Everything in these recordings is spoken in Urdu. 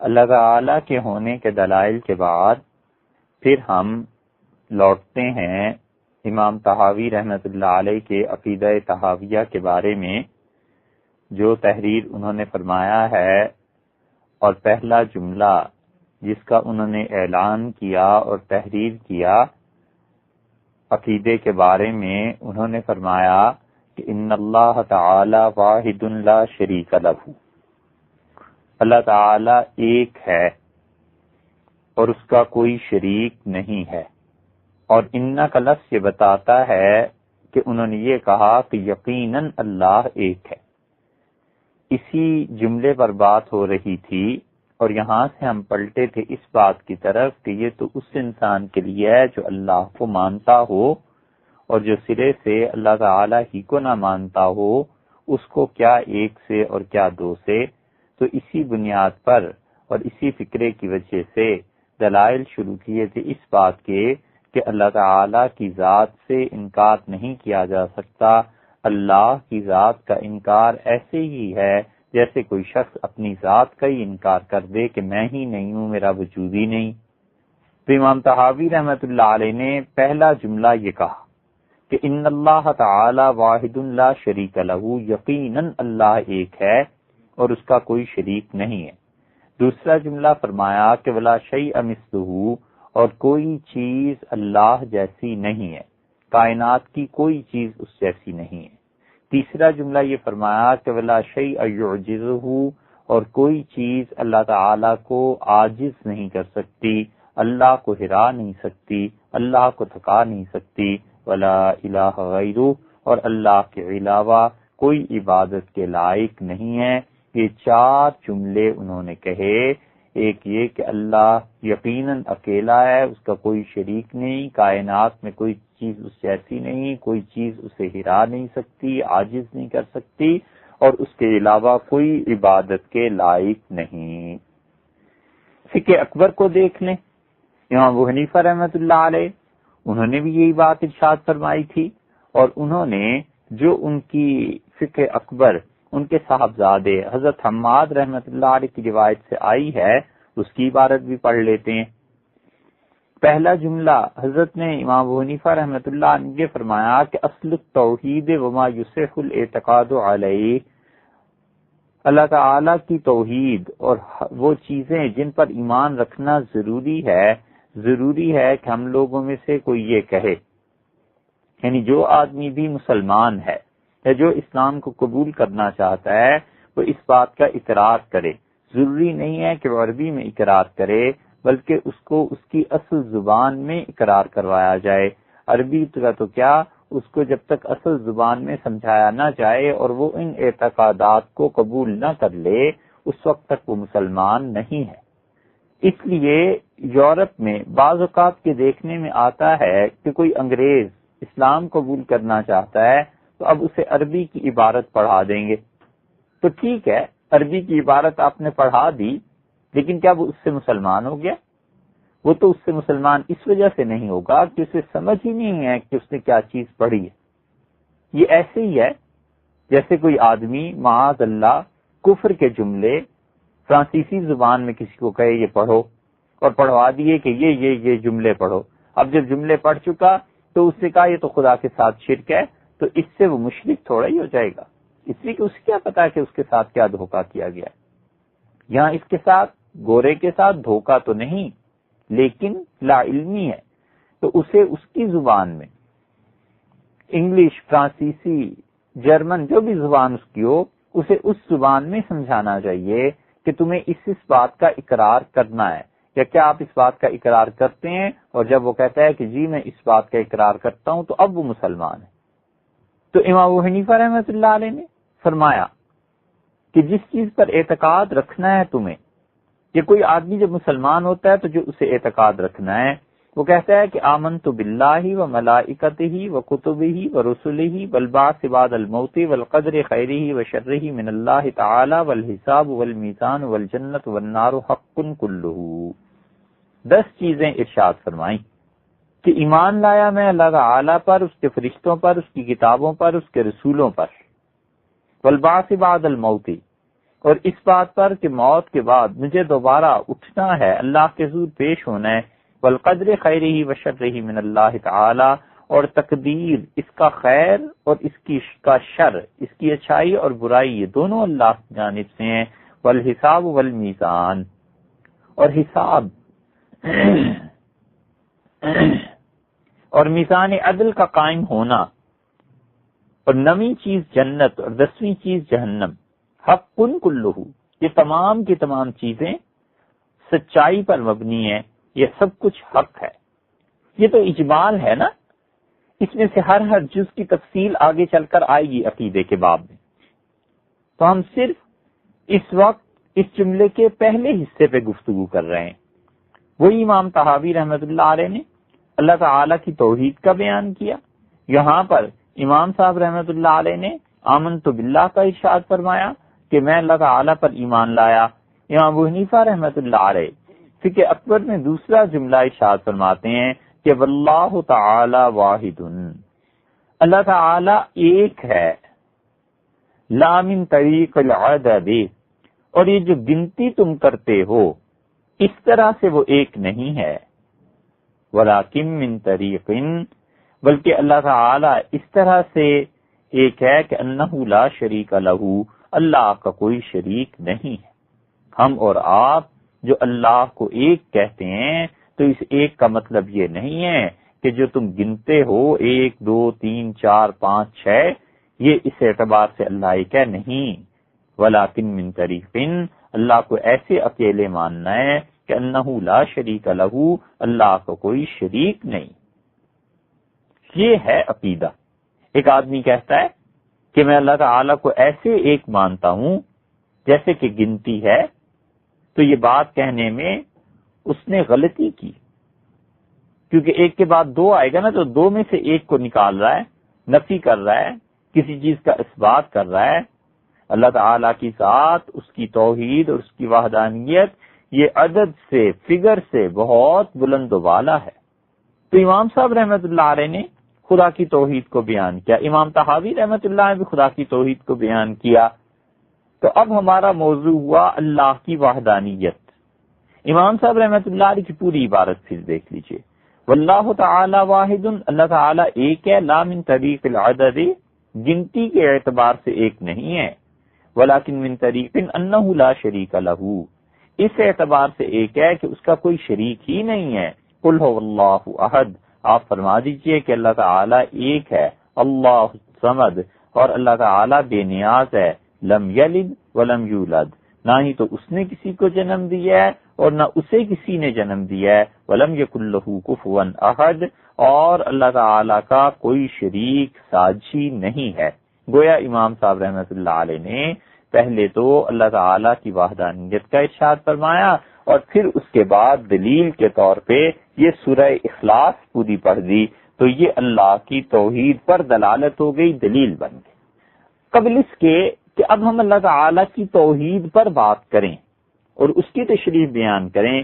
اللہ تعالی کے ہونے کے دلائل کے بعد پھر ہم لوٹتے ہیں امام طحاوی رحمۃ اللہ علیہ کے عقیدہ طحاویہ کے بارے میں، جو تحریر انہوں نے فرمایا ہے، اور پہلا جملہ جس کا انہوں نے اعلان کیا اور تحریر کیا عقیدے کے بارے میں، انہوں نے فرمایا کہ ان اللہ تعالی واحد لا شریک لہ، اللہ تعالی ایک ہے اور اس کا کوئی شریک نہیں ہے۔ اور ان کا لفظ یہ بتاتا ہے کہ انہوں نے یہ کہا کہ یقیناً اللہ ایک ہے۔ اسی جملے پر بات ہو رہی تھی اور یہاں سے ہم پلٹے تھے اس بات کی طرف کہ یہ تو اس انسان کے لیے ہے جو اللہ کو مانتا ہو، اور جو سرے سے اللہ تعالی ہی کو نہ مانتا ہو اس کو کیا ایک سے اور کیا دو سے۔ تو اسی بنیاد پر اور اسی فکرے کی وجہ سے دلائل شروع کیے تھے اس بات کے کہ اللہ تعالی کی ذات سے انکار نہیں کیا جا سکتا۔ اللہ کی ذات کا انکار ایسے ہی ہے جیسے کوئی شخص اپنی ذات کا ہی انکار کر دے کہ میں ہی نہیں ہوں، میرا وجود ہی نہیں۔ تو امام طحاوی رحمۃ اللہ علیہ نے پہلا جملہ یہ کہا کہ ان اللہ تعالی واحد لا شریک لہ، یقیناً اللہ ایک ہے اور اس کا کوئی شریک نہیں ہے۔ دوسرا جملہ فرمایا کہ ولا شیء مثلہ، اور کوئی چیز اللہ جیسی نہیں ہے، کائنات کی کوئی چیز اس جیسی نہیں ہے۔ تیسرا جملہ یہ فرمایا کہ ولا شیء یعجزہ، اور کوئی چیز اللہ تعالی کو عاجز نہیں کر سکتی، اللہ کو ہرا نہیں سکتی، اللہ کو تھکا نہیں سکتی۔ ولا الہ غیرہ، اور اللہ کے علاوہ کوئی عبادت کے لائق نہیں ہے۔ یہ چار جملے انہوں نے کہے، ایک یہ کہ اللہ یقیناً اکیلا ہے، اس کا کوئی شریک نہیں، کائنات میں کوئی چیز اس جیسی نہیں، کوئی چیز اسے ہرا نہیں سکتی، عاجز نہیں کر سکتی، اور اس کے علاوہ کوئی عبادت کے لائق نہیں۔ فقہ اکبر کو دیکھ لیں، امام ابو حنیفہ رحمۃ اللہ علیہ انہوں نے بھی یہی بات ارشاد فرمائی تھی، اور انہوں نے جو ان کی فقہ اکبر ان کے صاحبزادے حضرت حماد رحمۃ اللہ علیہ کی روایت سے آئی ہے، اس کی عبارت بھی پڑھ لیتے ہیں۔ پہلا جملہ حضرت نے امام ابو حنیفہ رحمۃ اللہ نے یہ فرمایا کہ اصل التوحید وما یصح الاعتقاد علیہ، اللہ تعالی کی توحید اور وہ چیزیں جن پر ایمان رکھنا ضروری ہے کہ ہم لوگوں میں سے کوئی یہ کہے، یعنی جو آدمی بھی مسلمان ہے یا جو اسلام کو قبول کرنا چاہتا ہے وہ اس بات کا اقرار کرے۔ ضروری نہیں ہے کہ وہ عربی میں اقرار کرے، بلکہ اس کو اس کی اصل زبان میں اقرار کروایا جائے۔ عربی کا تو کیا، اس کو جب تک اصل زبان میں سمجھایا نہ جائے اور وہ ان اعتقادات کو قبول نہ کر لے، اس وقت تک وہ مسلمان نہیں ہے۔ اس لیے یورپ میں بعض اوقات کے دیکھنے میں آتا ہے کہ کوئی انگریز اسلام قبول کرنا چاہتا ہے تو اب اسے عربی کی عبارت پڑھا دیں گے۔ تو ٹھیک ہے، عربی کی عبارت آپ نے پڑھا دی، لیکن کیا وہ اس سے مسلمان ہو گیا؟ وہ تو اس سے مسلمان اس وجہ سے نہیں ہوگا کہ اسے سمجھ ہی نہیں ہے کہ اس نے کیا چیز پڑھی ہے۔ یہ ایسے ہی ہے جیسے کوئی آدمی معاذ اللہ کفر کے جملے فرانسیسی زبان میں کسی کو کہے یہ پڑھو، اور پڑھوا دیے کہ یہ جملے پڑھو۔ اب جب جملے پڑھ چکا تو اس سے کہا یہ تو خدا کے ساتھ شرک ہے، تو اس سے وہ مشرک تھوڑا ہی ہو جائے گا، اس لیے کہ اسے کیا پتا کہ اس کے ساتھ کیا دھوکہ کیا گیا ہے۔ یہاں اس کے ساتھ گورے کے ساتھ دھوکہ تو نہیں، لیکن لا علمی ہے، تو اسے اس کی زبان میں انگلش، فرانسیسی، جرمن، جو بھی زبان اس کی ہو، اسے اس زبان میں سمجھانا چاہیے کہ تمہیں اس بات کا اقرار کرنا ہے، یا کیا آپ اس بات کا اقرار کرتے ہیں؟ اور جب وہ کہتا ہے کہ جی میں اس بات کا اقرار کرتا ہوں، تو اب وہ مسلمان ہے۔ تو امام ابو حنیفہ رحمۃ اللہ علیہ نے فرمایا کہ جس چیز پر اعتقاد رکھنا ہے تمہیں، کہ کوئی آدمی جب مسلمان ہوتا ہے تو جو اسے اعتقاد رکھنا ہے، وہ کہتا ہے کہ آمنت باللہ و ملائکتہ و کتبہ و رسلہ والبعث بعد الموت والقدر خیرہ و شرہ من اللہ تعالی والحساب والمیزان والجنت والنار حق کلہ۔ 10 چیزیں ارشاد فرمائیں کہ ایمان لایا میں اللہ تعالی پر، اس کے فرشتوں پر، اس کی کتابوں پر، اس کے رسولوں پر، والبعث بعد الموت، اور اس بات پر کہ موت کے بعد مجھے دوبارہ اٹھنا ہے، اللہ کے حضور پیش ہونا ہے، والقدر خیرہ و شرہ من اللہ تعالی، اور تقدیر اس کا خیر اور کا شر، اس کی اچھائی اور برائی، یہ دونوں اللہ کی جانب سے ہیں، والحساب والمیزان، اور حساب اور میزان عدل کا قائم ہونا، اور 9ویں چیز جنت اور 10ویں چیز جہنم، حق کلہ، یہ تمام کی تمام چیزیں سچائی پر مبنی ہیں، یہ سب کچھ حق ہے۔ یہ تو اجمال ہے نا، اس میں سے ہر جز کی تفصیل آگے چل کر آئے گی عقیدے کے باب میں، تو ہم صرف اس وقت اس جملے کے پہلے حصے پہ گفتگو کر رہے ہیں۔ وہی امام طحاوی رحمۃ اللہ علیہ نے اللہ تعالی کی توحید کا بیان کیا، یہاں پر امام صاحب رحمۃ اللہ علیہ نے آمنت باللہ کا ارشاد فرمایا کہ میں اللہ تعالی پر ایمان لایا۔ امام ابو حنیفہ رحمۃ اللہ علیہ فقہ اکبر میں دوسرا جملہ ارشاد فرماتے ہیں کہ واللہ تعالی واحد، اللہ تعالی ایک ہے، لا من طریق العدد، اور یہ جو گنتی تم کرتے ہو اس طرح سے وہ ایک نہیں ہے، ولیکن من طریق، بلکہ اللہ تعالی اس طرح سے ایک ہے کہ انہ لا شریک لہ، اللہ کا کوئی شریک نہیں ہے۔ ہم اور آپ جو اللہ کو ایک کہتے ہیں تو اس ایک کا مطلب یہ نہیں ہے کہ جو تم گنتے ہو 1 2 3 4 5 6، یہ اس اعتبار سے اللہ ایک ہے، نہیں، ولیکن من طریق، اللہ کو ایسے اکیلے ماننا ہے کہ انہ لا شریک لہ، اللہ کا کوئی شریک نہیں۔ یہ ہے عقیدہ۔ ایک آدمی کہتا ہے کہ میں اللہ تعالی کو ایسے ایک مانتا ہوں جیسے کہ گنتی ہے، تو یہ بات کہنے میں اس نے غلطی کی، کیونکہ ایک کے بعد 2 آئے گا نا، تو 2 میں سے ایک کو نکال رہا ہے، نفی کر رہا ہے، کسی چیز کا اثبات کر رہا ہے۔ اللہ تعالیٰ کی ذات، اس کی توحید اور اس کی وحدانیت یہ عدد سے، فگر سے بہت بلند و بالا ہے۔ تو امام صاحب رحمۃ اللہ علیہ نے خدا کی توحید کو بیان کیا، امام طحاوی رحمۃ اللہ علیہ نے بھی خدا کی توحید کو بیان کیا۔ تو اب ہمارا موضوع ہوا اللہ کی وحدانیت۔ امام صاحب رحمۃ اللہ علیہ کی پوری عبارت پھر دیکھ لیجئے، واللہ تعالی واحد، اللہ تعالی ایک ہے، لا من طریق العدد، گنتی کے اعتبار سے ایک نہیں ہے، ولیکن من طریق انہ لا شریک لہ، اس اعتبار سے ایک ہے کہ اس کا کوئی شریک ہی نہیں ہے۔ قل هو اللہ احد، آپ فرما دیجئے کہ اللہ تعالی ایک ہے، اللہ الصمد، اور اللہ تعالی بے نیاز ہے، لم یلد ولم یولد، نہ ہی تو اس نے کسی کو جنم دیا ہے اور نہ اسے کسی نے جنم دیا ہے، ولم یکن لہ کفوا احد، اور اللہ تعالی کا کوئی شریک ساجی نہیں ہے۔ گویا امام صاحب رحمۃ اللہ علیہ نے پہلے تو اللہ تعالی کی وحدانیت کا ارشاد فرمایا، اور پھر اس کے بعد دلیل کے طور پہ یہ سورہ اخلاص پوری پڑھ دی، تو یہ اللہ کی توحید پر دلالت ہو گئی، دلیل بن گئی۔ قبل اس کے کہ اب ہم اللہ تعالی کی توحید پر بات کریں اور اس کی تشریح بیان کریں،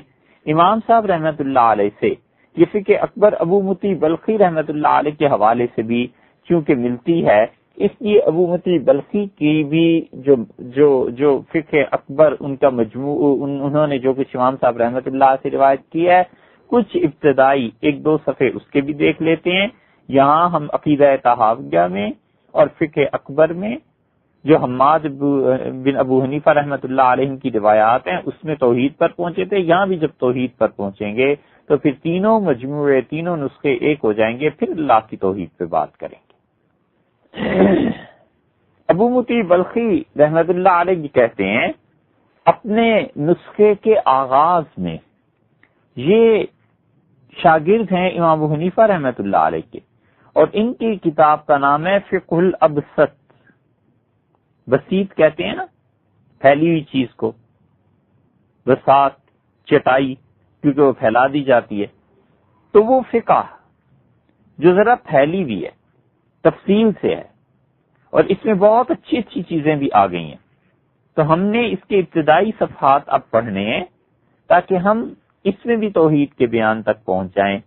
امام صاحب رحمۃ اللہ علیہ سے یہ فقہ اکبر ابو مطیع بلخی رحمۃ اللہ علیہ کے حوالے سے بھی چونکہ ملتی ہے، اس لیے ابو مطیع بلخی کی بھی جو فقہ اکبر ان کا مجموع، انہوں نے جو کچھ امام صاحب رحمۃ اللہ سے روایت کی ہے، کچھ ابتدائی 1-2 صفحے اس کے بھی دیکھ لیتے ہیں۔ یہاں ہم عقیدہ طحاویہ میں اور فقہ اکبر میں جو حماد بن ابو حنیفہ رحمۃ اللہ علیہ کی روایات ہیں اس میں توحید پر پہنچے تھے، یہاں بھی جب توحید پر پہنچیں گے تو پھر تینوں مجموعے، تینوں نسخے ایک ہو جائیں گے، پھر اللہ کی توحید پہ بات کریں گے۔ ابو مطیع بلخی رحمۃ اللہ علیہ کہتے ہیں اپنے نسخے کے آغاز میں، یہ شاگرد ہیں امام ابو حنیفہ رحمۃ اللہ علیہ کے، اور ان کی کتاب کا نام ہے فقہ الابسط، بسیط کہتے ہیں نا پھیلی ہوئی چیز کو، بساط چٹائی، کیونکہ وہ پھیلا دی جاتی ہے، تو وہ فقہ جو ذرا پھیلی ہوئی ہے، تفصیل سے ہے، اور اس میں بہت اچھی اچھی چیزیں بھی آ گئی ہیں، تو ہم نے اس کے ابتدائی صفحات اب پڑھنے ہیں تاکہ ہم اس میں بھی توحید کے بیان تک پہنچ جائیں۔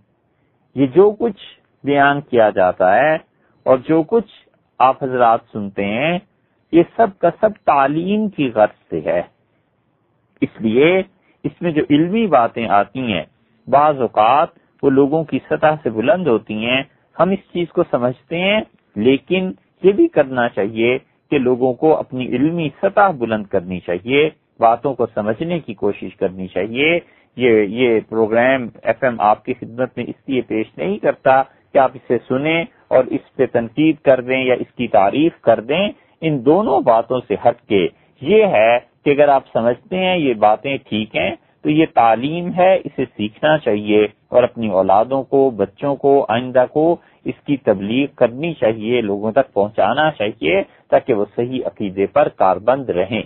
یہ جو کچھ بیان کیا جاتا ہے اور جو کچھ آپ حضرات سنتے ہیں، یہ سب کا سب تعلیم کی غرض سے ہے. اس لیے اس میں جو علمی باتیں آتی ہیں بعض اوقات وہ لوگوں کی سطح سے بلند ہوتی ہیں، ہم اس چیز کو سمجھتے ہیں، لیکن یہ بھی کرنا چاہیے کہ لوگوں کو اپنی علمی سطح بلند کرنی چاہیے، باتوں کو سمجھنے کی کوشش کرنی چاہیے. یہ پروگرام FM آپ کی خدمت میں اس لیے پیش نہیں کرتا کہ آپ اسے سنیں اور اس پہ تنقید کر دیں یا اس کی تعریف کر دیں. ان دونوں باتوں سے ہٹ کے یہ ہے کہ اگر آپ سمجھتے ہیں یہ باتیں ٹھیک ہیں تو یہ تعلیم ہے، اسے سیکھنا چاہیے اور اپنی اولادوں کو، بچوں کو، آئندہ کو اس کی تبلیغ کرنی چاہیے، لوگوں تک پہنچانا چاہیے تاکہ وہ صحیح عقیدے پر کاربند رہیں.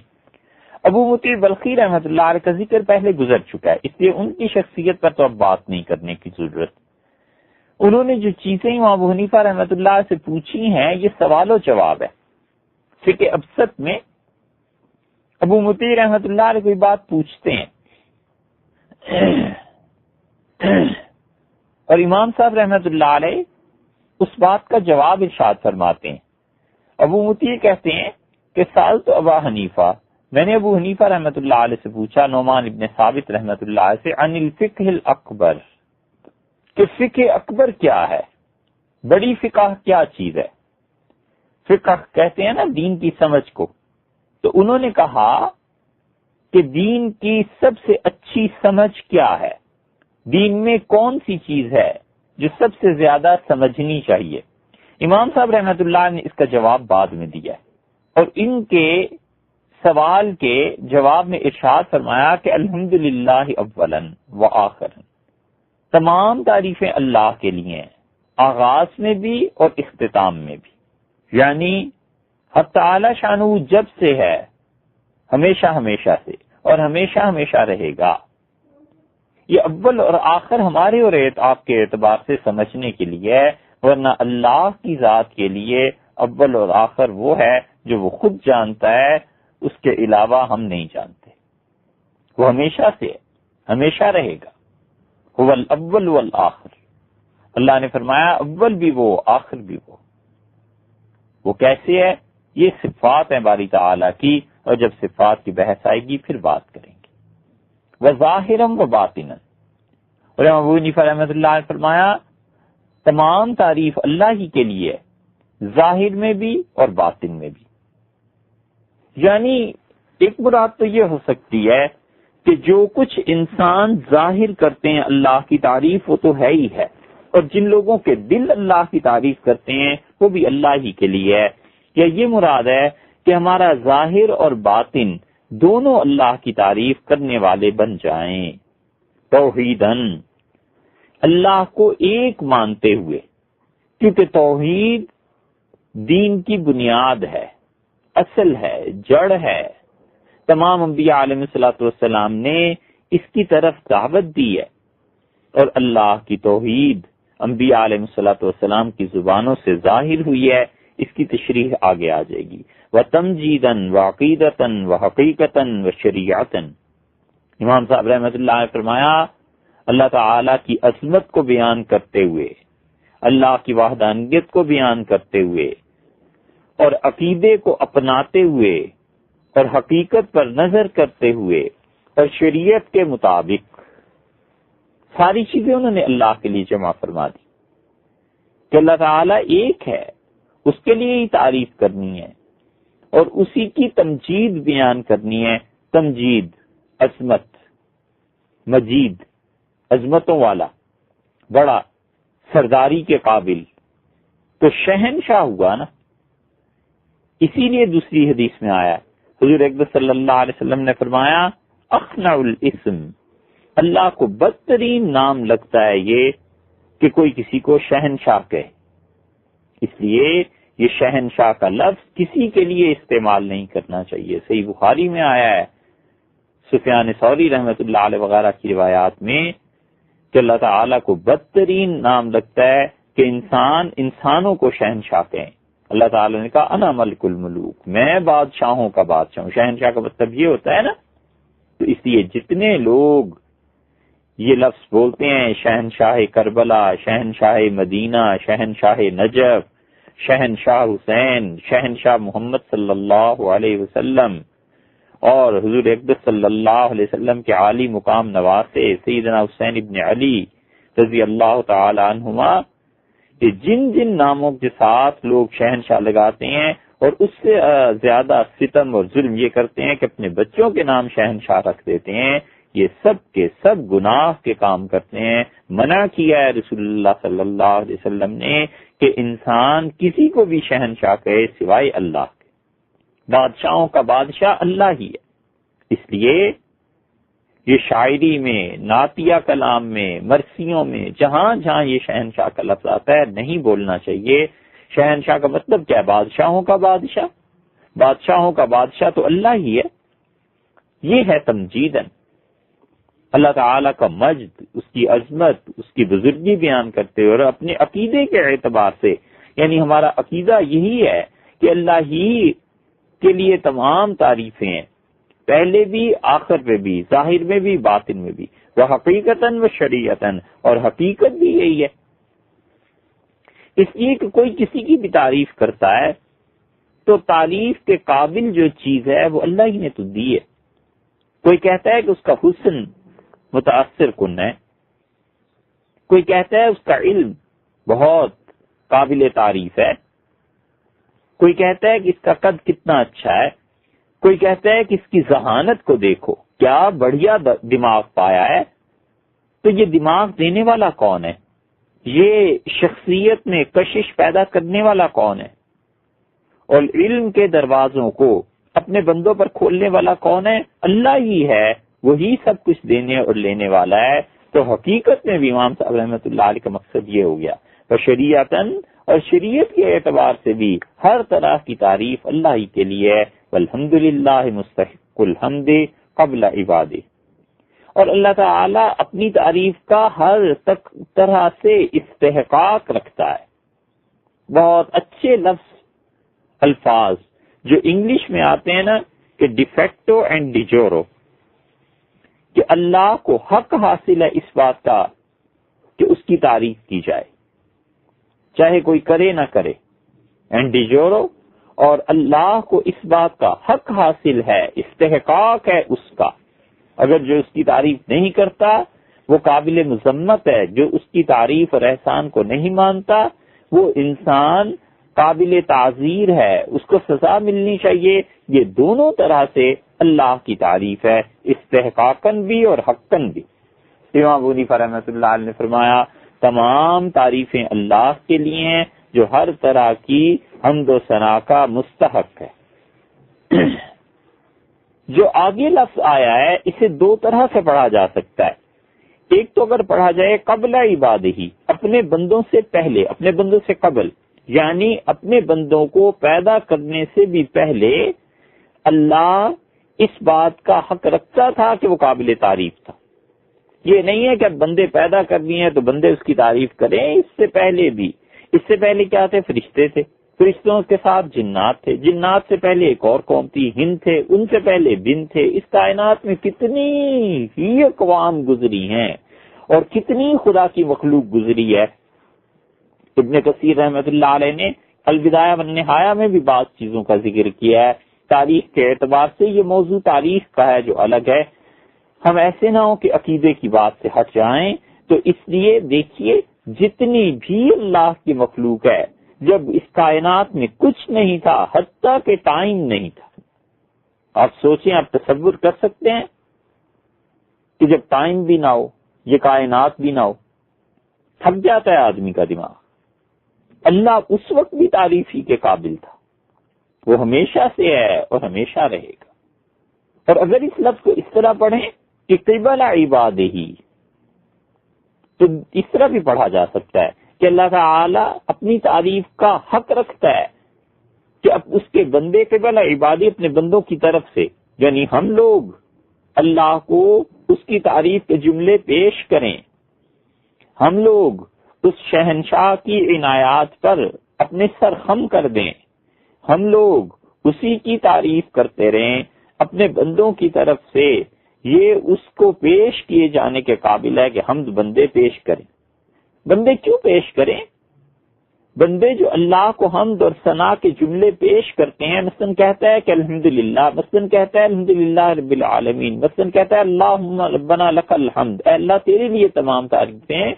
ابو مطیع بلخی رحمۃ اللہ علیہ کا ذکر پہلے گزر چکا ہے، اس لیے ان کی شخصیت پر تو اب بات نہیں کرنے کی ضرورت. انہوں نے جو چیزیں امام ابو حنیفہ رحمۃ اللہ سے پوچھی ہیں یہ سوال و جواب ہے. فقہ ابسط میں ابو مطیع رحمۃ اللہ علیہ کوئی بات پوچھتے ہیں اور امام صاحب رحمۃ اللہ علیہ اس بات کا جواب ارشاد فرماتے ہیں. ابو مطیع کہتے ہیں کہ سال تو ابا حنیفہ، میں نے ابو حنیفہ رحمۃ اللہ علیہ سے پوچھا، نعمان ابن ثابت رحمۃ اللہ علیہ سے، عن الفقہ الاکبر، کہ فقہ اکبر کیا ہے، بڑی فقہ کیا چیز ہے. فقہ کہتے ہیں نا دین کی سمجھ کو. تو انہوں نے کہا کہ دین کی سب سے اچھی سمجھ کیا ہے، دین میں کون سی چیز ہے جو سب سے زیادہ سمجھنی چاہیے. امام صاحب رحمۃ اللہ نے اس کا جواب بعد میں دیا اور ان کے سوال کے جواب میں ارشاد فرمایا کہ الحمدللہ اولا وآخرا، تمام تعریفیں اللہ کے لیے ہیں، آغاز میں بھی اور اختتام میں بھی. یعنی حق تعالی شانہ جب سے ہے، ہمیشہ ہمیشہ سے اور ہمیشہ ہمیشہ رہے گا. یہ اول اور آخر ہمارے اور آپ کے اعتبار سے سمجھنے کے لیے ہے، ورنہ اللہ کی ذات کے لیے اول اور آخر وہ ہے جو وہ خود جانتا ہے، اس کے علاوہ ہم نہیں جانتے. وہ ہمیشہ سے ہے، ہمیشہ رہے گا. هو الاول والآخر، اللہ نے فرمایا اول بھی وہ آخر بھی وہ. وہ کیسے ہے؟ یہ صفات ہیں باری تعالیٰ کی، اور جب صفات کی بحث آئے گی پھر بات کریں گے. وظاہرم و باطنا، اور امام ابو حنیفہ رحمۃ اللہ نے فرمایا تمام تعریف اللہ ہی کے لیے، ظاہر میں بھی اور باطن میں بھی. یعنی ایک مراد تو یہ ہو سکتی ہے کہ جو کچھ انسان ظاہر کرتے ہیں اللہ کی تعریف وہ تو ہے ہی ہے، اور جن لوگوں کے دل اللہ کی تعریف کرتے ہیں وہ بھی اللہ ہی کے لیے ہے. یا یہ مراد ہے کہ ہمارا ظاہر اور باطن دونوں اللہ کی تعریف کرنے والے بن جائیں. توحیدن، اللہ کو ایک مانتے ہوئے، کیونکہ توحید دین کی بنیاد ہے، اصل ہے، جڑ ہے. تمام انبیاء علیہ الصلوۃ والسلام نے اس کی طرف دعوت دی ہے، اور اللہ کی توحید انبیاء علیہ الصلوۃ والسلام کی زبانوں سے ظاہر ہوئی ہے. اس کی تشریح آگے آ جائے گی. وَتَمْجِيدًا وَعَقِيدَةً وَحَقِيقَةً وَشَرِيعَةً، امام صاحب رحمۃ اللہ نے فرمایا اللہ تعالی کی عظمت کو بیان کرتے ہوئے، اللہ کی وحدانیت کو بیان کرتے ہوئے، اور عقیدے کو اپناتے ہوئے، اور حقیقت پر نظر کرتے ہوئے، اور شریعت کے مطابق، ساری چیزیں انہوں نے اللہ کے لیے جمع فرما دی کہ اللہ تعالیٰ ایک ہے، اس کے لیے ہی تعریف کرنی ہے اور اسی کی تمجید بیان کرنی ہے. تمجید، عظمت، مجید، عظمتوں والا، بڑا، سرداری کے قابل، تو شہنشاہ ہوا نا. اسی لیے دوسری حدیث میں آیا حضور اکبر صلی اللہ علیہ وسلم نے فرمایا اخنع الاسم، اللہ کو بدترین نام لگتا ہے یہ کہ کوئی کسی کو شہنشاہ کہے. اس لیے یہ شہنشاہ کا لفظ کسی کے لیے استعمال نہیں کرنا چاہیے. صحیح بخاری میں آیا ہے، سفیان ثوری رحمۃ اللہ علیہ وغیرہ کی روایات میں، کہ اللہ تعالیٰ کو بدترین نام لگتا ہے کہ انسانوں کو شہنشاہ کہیں. اللہ تعالیٰ نے کہا انا ملک الملوک، میں بادشاہوں کا بادشاہ ہوں. شہنشاہ کا مطلب یہ ہوتا ہے نا. تو اس لیے جتنے لوگ یہ لفظ بولتے ہیں، شہنشاہ کربلا، شہنشاہ مدینہ، شہنشاہ نجف، شہنشاہ حسین، شہنشاہ محمد صلی اللہ علیہ وسلم اور حضور اقدس صلی اللہ علیہ وسلم کے عالی مقام نواسے سیدنا حسین ابن علی رضی اللہ تعالی عنہما، کہ جن جن ناموں کے ساتھ لوگ شہنشاہ لگاتے ہیں اور اس سے زیادہ ستم اور ظلم یہ کرتے ہیں کہ اپنے بچوں کے نام شہنشاہ رکھ دیتے ہیں، یہ سب کے سب گناہ کے کام کرتے ہیں۔ منع کیا ہے رسول اللہ صلی اللہ علیہ وسلم نے کہ انسان کسی کو بھی شہنشاہ کہے سوائے اللہ کے۔ بادشاہوں کا بادشاہ اللہ ہی ہے، اس لیے یہ شاعری میں، نعتیہ کلام میں، مرثیوں میں، جہاں جہاں یہ شہنشاہ کا لفظ آتا ہے نہیں بولنا چاہیے۔ شہنشاہ کا مطلب کیا ہے؟ بادشاہوں کا بادشاہ، بادشاہوں کا بادشاہ تو اللہ ہی ہے۔ یہ ہے تمجیدن، اللہ تعالیٰ کا مجد، اس کی عظمت، اس کی بزرگی بیان کرتے ہوئے اور اپنے عقیدے کے اعتبار سے، یعنی ہمارا عقیدہ یہی ہے کہ اللہ ہی کے لیے تمام تعریفیں ہیں، پہلے بھی، آخر میں بھی، ظاہر میں بھی، باطن میں بھی، وہ حقیقتاً و شریعتاً، اور حقیقت بھی یہی ہے۔ اس لیے کہ کوئی کسی کی بھی تعریف کرتا ہے تو تعریف کے قابل جو چیز ہے وہ اللہ ہی نے تو دی ہے۔ کوئی کہتا ہے کہ اس کا حسن متاثر کن ہے، کوئی کہتا ہے اس کا علم بہت قابل تعریف ہے، کوئی کہتا ہے کہ اس کا قد کتنا اچھا ہے، کوئی کہتا ہے کہ اس کی ذہانت کو دیکھو کیا بڑھیا دماغ پایا ہے۔ تو یہ دماغ دینے والا کون ہے؟ یہ شخصیت میں کشش پیدا کرنے والا کون ہے؟ اور علم کے دروازوں کو اپنے بندوں پر کھولنے والا کون ہے؟ اللہ ہی ہے، وہی سب کچھ دینے اور لینے والا ہے۔ تو حقیقت میں بھی امام صاحب رحمۃ اللہ علیہ کا مقصد یہ ہو گیا، اور شریعتاً اور شریعت کے اعتبار سے بھی ہر طرح کی تعریف اللہ ہی کے لیے ہے۔ والحمدللہ مستحق الحمد قبل عبادہ، اور اللہ تعالیٰ اپنی تعریف کا ہر طرح سے استحقاق رکھتا ہے۔ بہت اچھے لفظ الفاظ جو انگلش میں آتے ہیں نا کہ ڈیفیکٹو اینڈ ڈیجورو، کہ اللہ کو حق حاصل ہے اس بات کا کہ اس کی تعریف کی جائے، چاہے کوئی کرے نہ کرے، اینڈ ڈیجورو، اور اللہ کو اس بات کا حق حاصل ہے، استحقاق ہے اس کا، اگر جو اس کی تعریف نہیں کرتا وہ قابل مذمت ہے، جو اس کی تعریف اور احسان کو نہیں مانتا وہ انسان قابل تعزیر ہے، اس کو سزا ملنی چاہیے۔ یہ دونوں طرح سے اللہ کی تعریف ہے، استحقاقاً بھی اور حقاً بھی۔ امام ابو حنیفہ رحمۃ اللہ علیہ نے فرمایا تمام تعریفیں اللہ کے لیے ہیں جو ہر طرح کی حمد و ثنا کا مستحق ہے۔ جو آگے لفظ آیا ہے اسے دو طرح سے پڑھا جا سکتا ہے۔ ایک تو اگر پڑھا جائے قبل عبادہ، اپنے بندوں سے پہلے، اپنے بندوں سے قبل، یعنی اپنے بندوں کو پیدا کرنے سے بھی پہلے اللہ اس بات کا حق رکھتا تھا کہ وہ قابل تعریف تھا۔ یہ نہیں ہے کہ اب بندے پیدا کر دیے ہیں تو بندے اس کی تعریف کریں، اس سے پہلے بھی، اس سے پہلے کیا تھے؟ فرشتے تھے، فرشتوں کے ساتھ جنات تھے، جنات سے پہلے ایک اور قوم تھی، ہند تھے، ان سے پہلے بن تھے۔ اس کائنات میں کتنی ہی اقوام گزری ہیں اور کتنی خدا کی مخلوق گزری ہے۔ ابن کثیر رحمۃ اللہ علیہ نے البدایہ والنہایہ میں بھی بعض چیزوں کا ذکر کیا ہے۔ تاریخ کے اعتبار سے یہ موضوع تاریخ کا ہے جو الگ ہے، ہم ایسے نہ ہو کہ عقیدے کی بات سے ہٹ جائیں۔ تو اس لیے دیکھیے جتنی بھی اللہ کی مخلوق ہے، جب اس کائنات میں کچھ نہیں تھا، حتیٰ کہ ٹائم نہیں تھا، آپ سوچیں، آپ تصور کر سکتے ہیں کہ جب ٹائم بھی نہ ہو، یہ کائنات بھی نہ ہو، تھک جاتا ہے آدمی کا دماغ۔ اللہ اس وقت بھی تعریف ہی کے قابل تھا، وہ ہمیشہ سے ہے اور ہمیشہ رہے گا۔ اور اگر اس لفظ کو اس طرح پڑھیں کہ قبل عبادہ ہی، تو اس طرح بھی پڑھا جا سکتا ہے کہ اللہ تعالی اپنی تعریف کا حق رکھتا ہے کہ اب اس کے بندے قبل عبادی، اپنے بندوں کی طرف سے، یعنی ہم لوگ اللہ کو اس کی تعریف کے جملے پیش کریں، ہم لوگ اس شہنشاہ کی عنایات پر اپنے سر خم کر دیں، ہم لوگ اسی کی تعریف کرتے رہیں اپنے بندوں کی طرف سے۔ یہ اس کو پیش کیے جانے کے قابل ہے کہ ہم بندے پیش کریں۔ بندے کیوں پیش کریں؟ بندے جو اللہ کو حمد اور ثنا کے جملے پیش کرتے ہیں، مثلا کہتا ہے کہ الحمدللہ، مثلا کہتا ہے الحمدللہ رب العالمین، مثلا کہتا ہے اللہم ربنا لک الحمد، اے اللہ تیرے لیے تمام تعریفیں،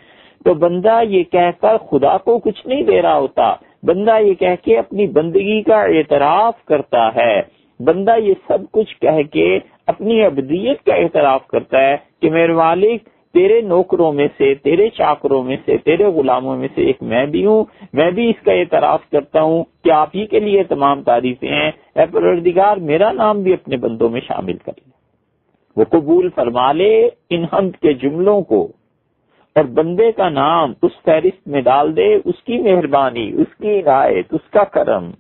تو بندہ یہ کہہ کر خدا کو کچھ نہیں دے رہا ہوتا، بندہ یہ کہہ کے اپنی بندگی کا اعتراف کرتا ہے، بندہ یہ سب کچھ کہہ کے اپنی عبدیت کا اعتراف کرتا ہے کہ میرے مالک تیرے نوکروں میں سے، تیرے چاکروں میں سے، تیرے غلاموں میں سے ایک میں بھی ہوں، میں بھی اس کا اعتراف کرتا ہوں کہ آپ ہی کے لیے تمام تعریفیں ہیں، اے پروردگار میرا نام بھی اپنے بندوں میں شامل کر لے۔ وہ قبول فرما لے ان حمد کے جملوں کو اور بندے کا نام اس فہرست میں ڈال دے، اس کی مہربانی، اس کی عنایت، اس کا کرم،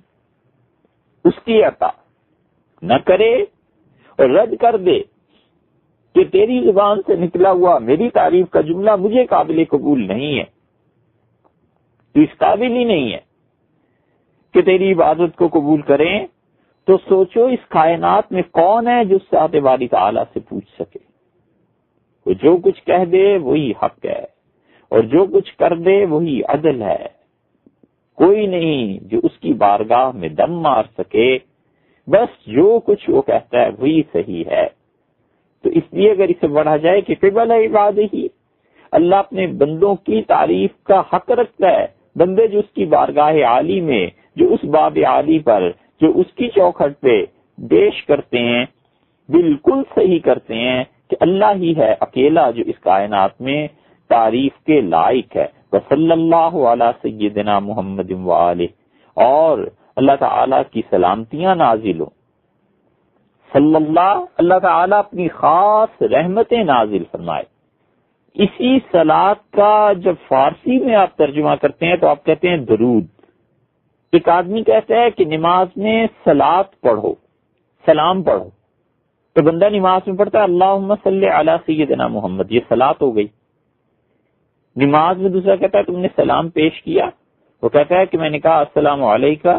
اس کی عطا نہ کرے اور رد کر دے کہ تیری زبان سے نکلا ہوا میری تعریف کا جملہ مجھے قابل قبول نہیں ہے، تو اس قابل ہی نہیں ہے کہ تیری عبادت کو قبول کریں، تو سوچو اس کائنات میں کون ہے جو ذات باری تعالیٰ سے پوچھ سکے؟ وہ جو کچھ کہہ دے وہی حق ہے اور جو کچھ کر دے وہی عدل ہے، کوئی نہیں جو اس کی بارگاہ میں دم مار سکے، بس جو کچھ وہ کہتا ہے وہی صحیح ہے۔ تو اس لیے اگر اسے بڑھا جائے کہ قبل عبادہ، اللہ اپنے بندوں کی تعریف کا حق رکھتا ہے، بندے جو اس کی بارگاہ عالی میں، جو اس باب عالی پر، جو اس کی چوکھٹ پہ پیش کرتے ہیں، بالکل صحیح کرتے ہیں کہ اللہ ہی ہے اکیلا جو اس کائنات میں تعریف کے لائق ہے۔ وصلی اللہ علی سیدنا محمد وآلہ، اور اللہ تعالیٰ کی سلامتیاں نازل ہوں، صلی اللہ تعالیٰ اپنی خاص رحمتیں نازل فرمائے۔ اسی صلاۃ کا جب فارسی میں آپ ترجمہ کرتے ہیں تو آپ کہتے ہیں درود۔ ایک آدمی کہتا ہے کہ نماز میں صلاۃ پڑھو، سلام پڑھو، تو بندہ نماز میں پڑھتا ہے اللہم صلی علی سیدنا محمد، یہ صلاۃ ہو گئی۔ نماز میں دوسرا کہتا ہے تم نے سلام پیش کیا، وہ کہتا ہے کہ میں نے کہا السلام علیکہ